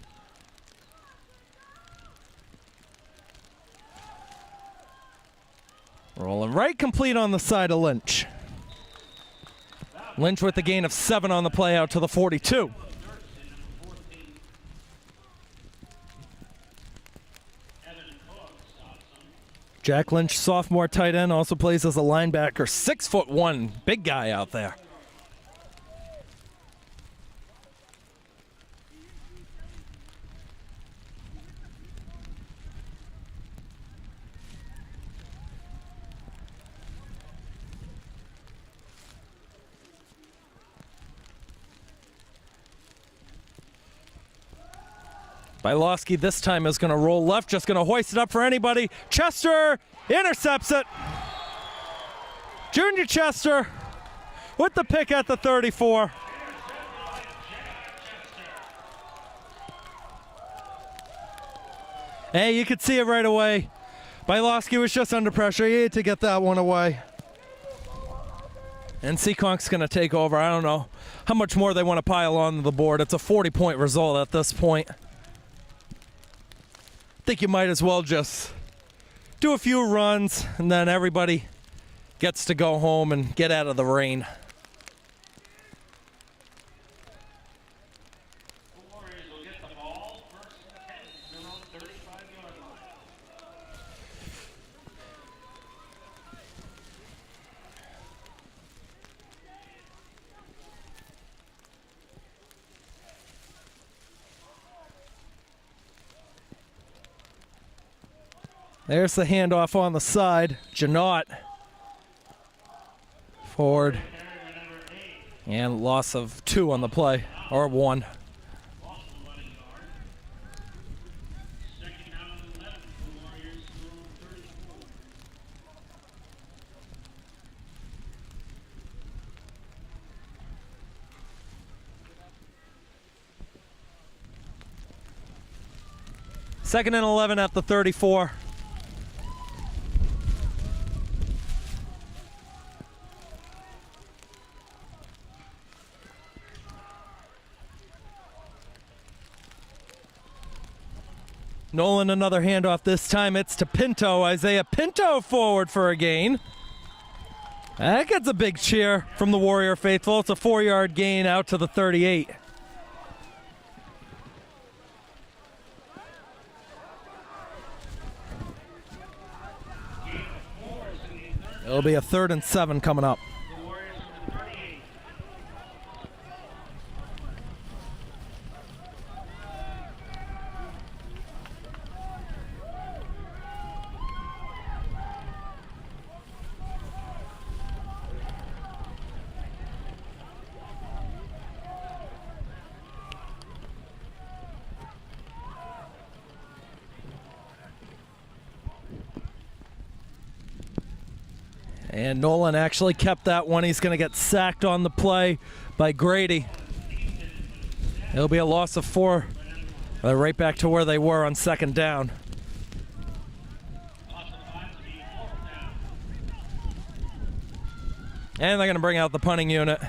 Rolling right, complete on the side of Lynch. Lynch with the gain of 7 on the play out to the 42. Jack Lynch, sophomore tight end, also plays as a linebacker. 6'1", big guy out there. Bilowski this time is going to roll left, just going to hoist it up for anybody. Chester intercepts it. Junior Chester with the pick at the 34. Hey, you could see it right away. Bilowski was just under pressure. He had to get that one away. And Seekonk's going to take over. I don't know how much more they want to pile on the board. It's a 40-point result at this point. I think you might as well just do a few runs, and then everybody gets to go home and get out of the rain. The Warriors will get the ball, 1st and 10, they're on the 35-yard line. There's the handoff on the side. Janot forward. And loss of 2 on the play, or 1. Second and 11 at the 34. Nolan another handoff this time. It's to Pinto. Isaiah Pinto forward for a gain. That gets a big cheer from the Warrior faithful. It's a 4-yard gain out to the 38. It'll be a 3rd and 7 coming up. And Nolan actually kept that one. He's going to get sacked on the play by Grady. It'll be a loss of 4. They're right back to where they were on 2nd down. And they're going to bring out the punting unit.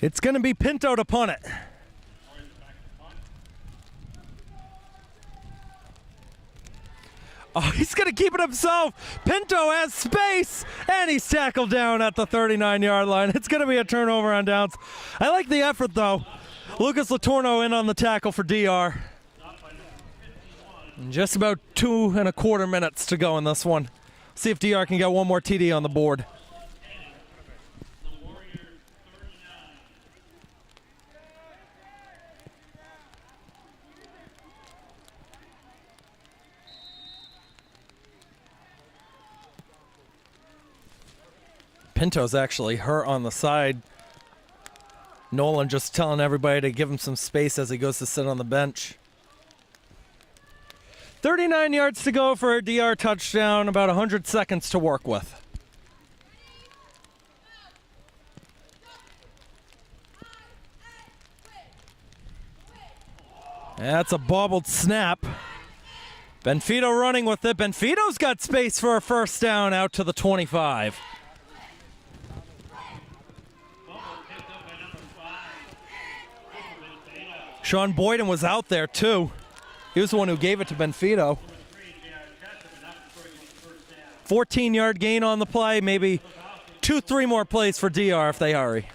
It's going to be Pinto to punt it. Oh, he's going to keep it himself. Pinto has space, and he's tackled down at the 39-yard line. It's going to be a turnover on downs. I like the effort, though. Lucas Latorno in on the tackle for DR. And just about 2.25 minutes to go in this one. See if DR can get one more TD on the board. Pinto's actually hurt on the side. Nolan just telling everybody to give him some space as he goes to sit on the bench. 39 yards to go for a DR touchdown, about 100 seconds to work with. That's a bobbled snap. Benfito running with it. Benfito's got space for a first down out to the 25. Sean Boyden was out there too. He was the one who gave it to Benfito. 14-yard gain on the play, maybe 2-3 more plays for DR if they hurry.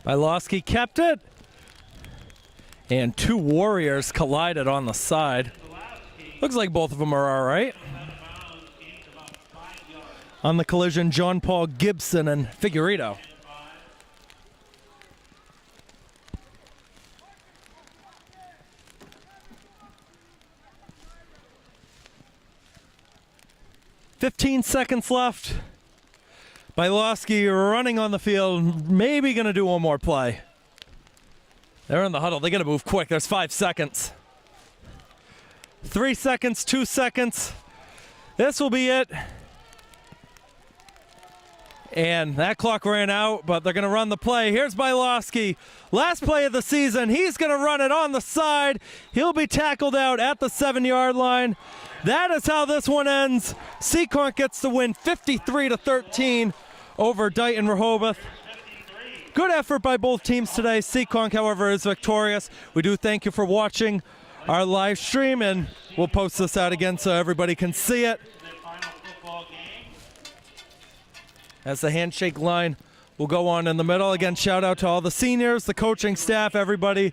Ilowski kept it, and two Warriors collided on the side. Looks like both of them are all right. On the collision, John Paul Gibson and Figueredo. "15 seconds left. Ilowski running on the field, maybe going to do one more play. They're in the huddle. They're going to move quick. There's 5 seconds. 3 seconds, 2 seconds. This will be it. And that clock ran out, but they're going to run the play. Here's Ilowski. Last play of the season. He's going to run it on the side. He'll be tackled out at the 7-yard line. That is how this one ends. Seekonk gets the win 53-13 over Dighton-Rehoboth. Good effort by both teams today. Seekonk, however, is victorious. We do thank you for watching our live stream, and we'll post this out again so everybody can see it. As the handshake line will go on in the middle. Again, shout out to all the seniors, the coaching staff, everybody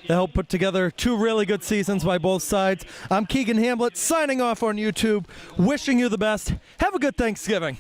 that helped put together 2 really good seasons by both sides. I'm Keegan Hamblett signing off on YouTube, wishing you the best. Have a good Thanksgiving.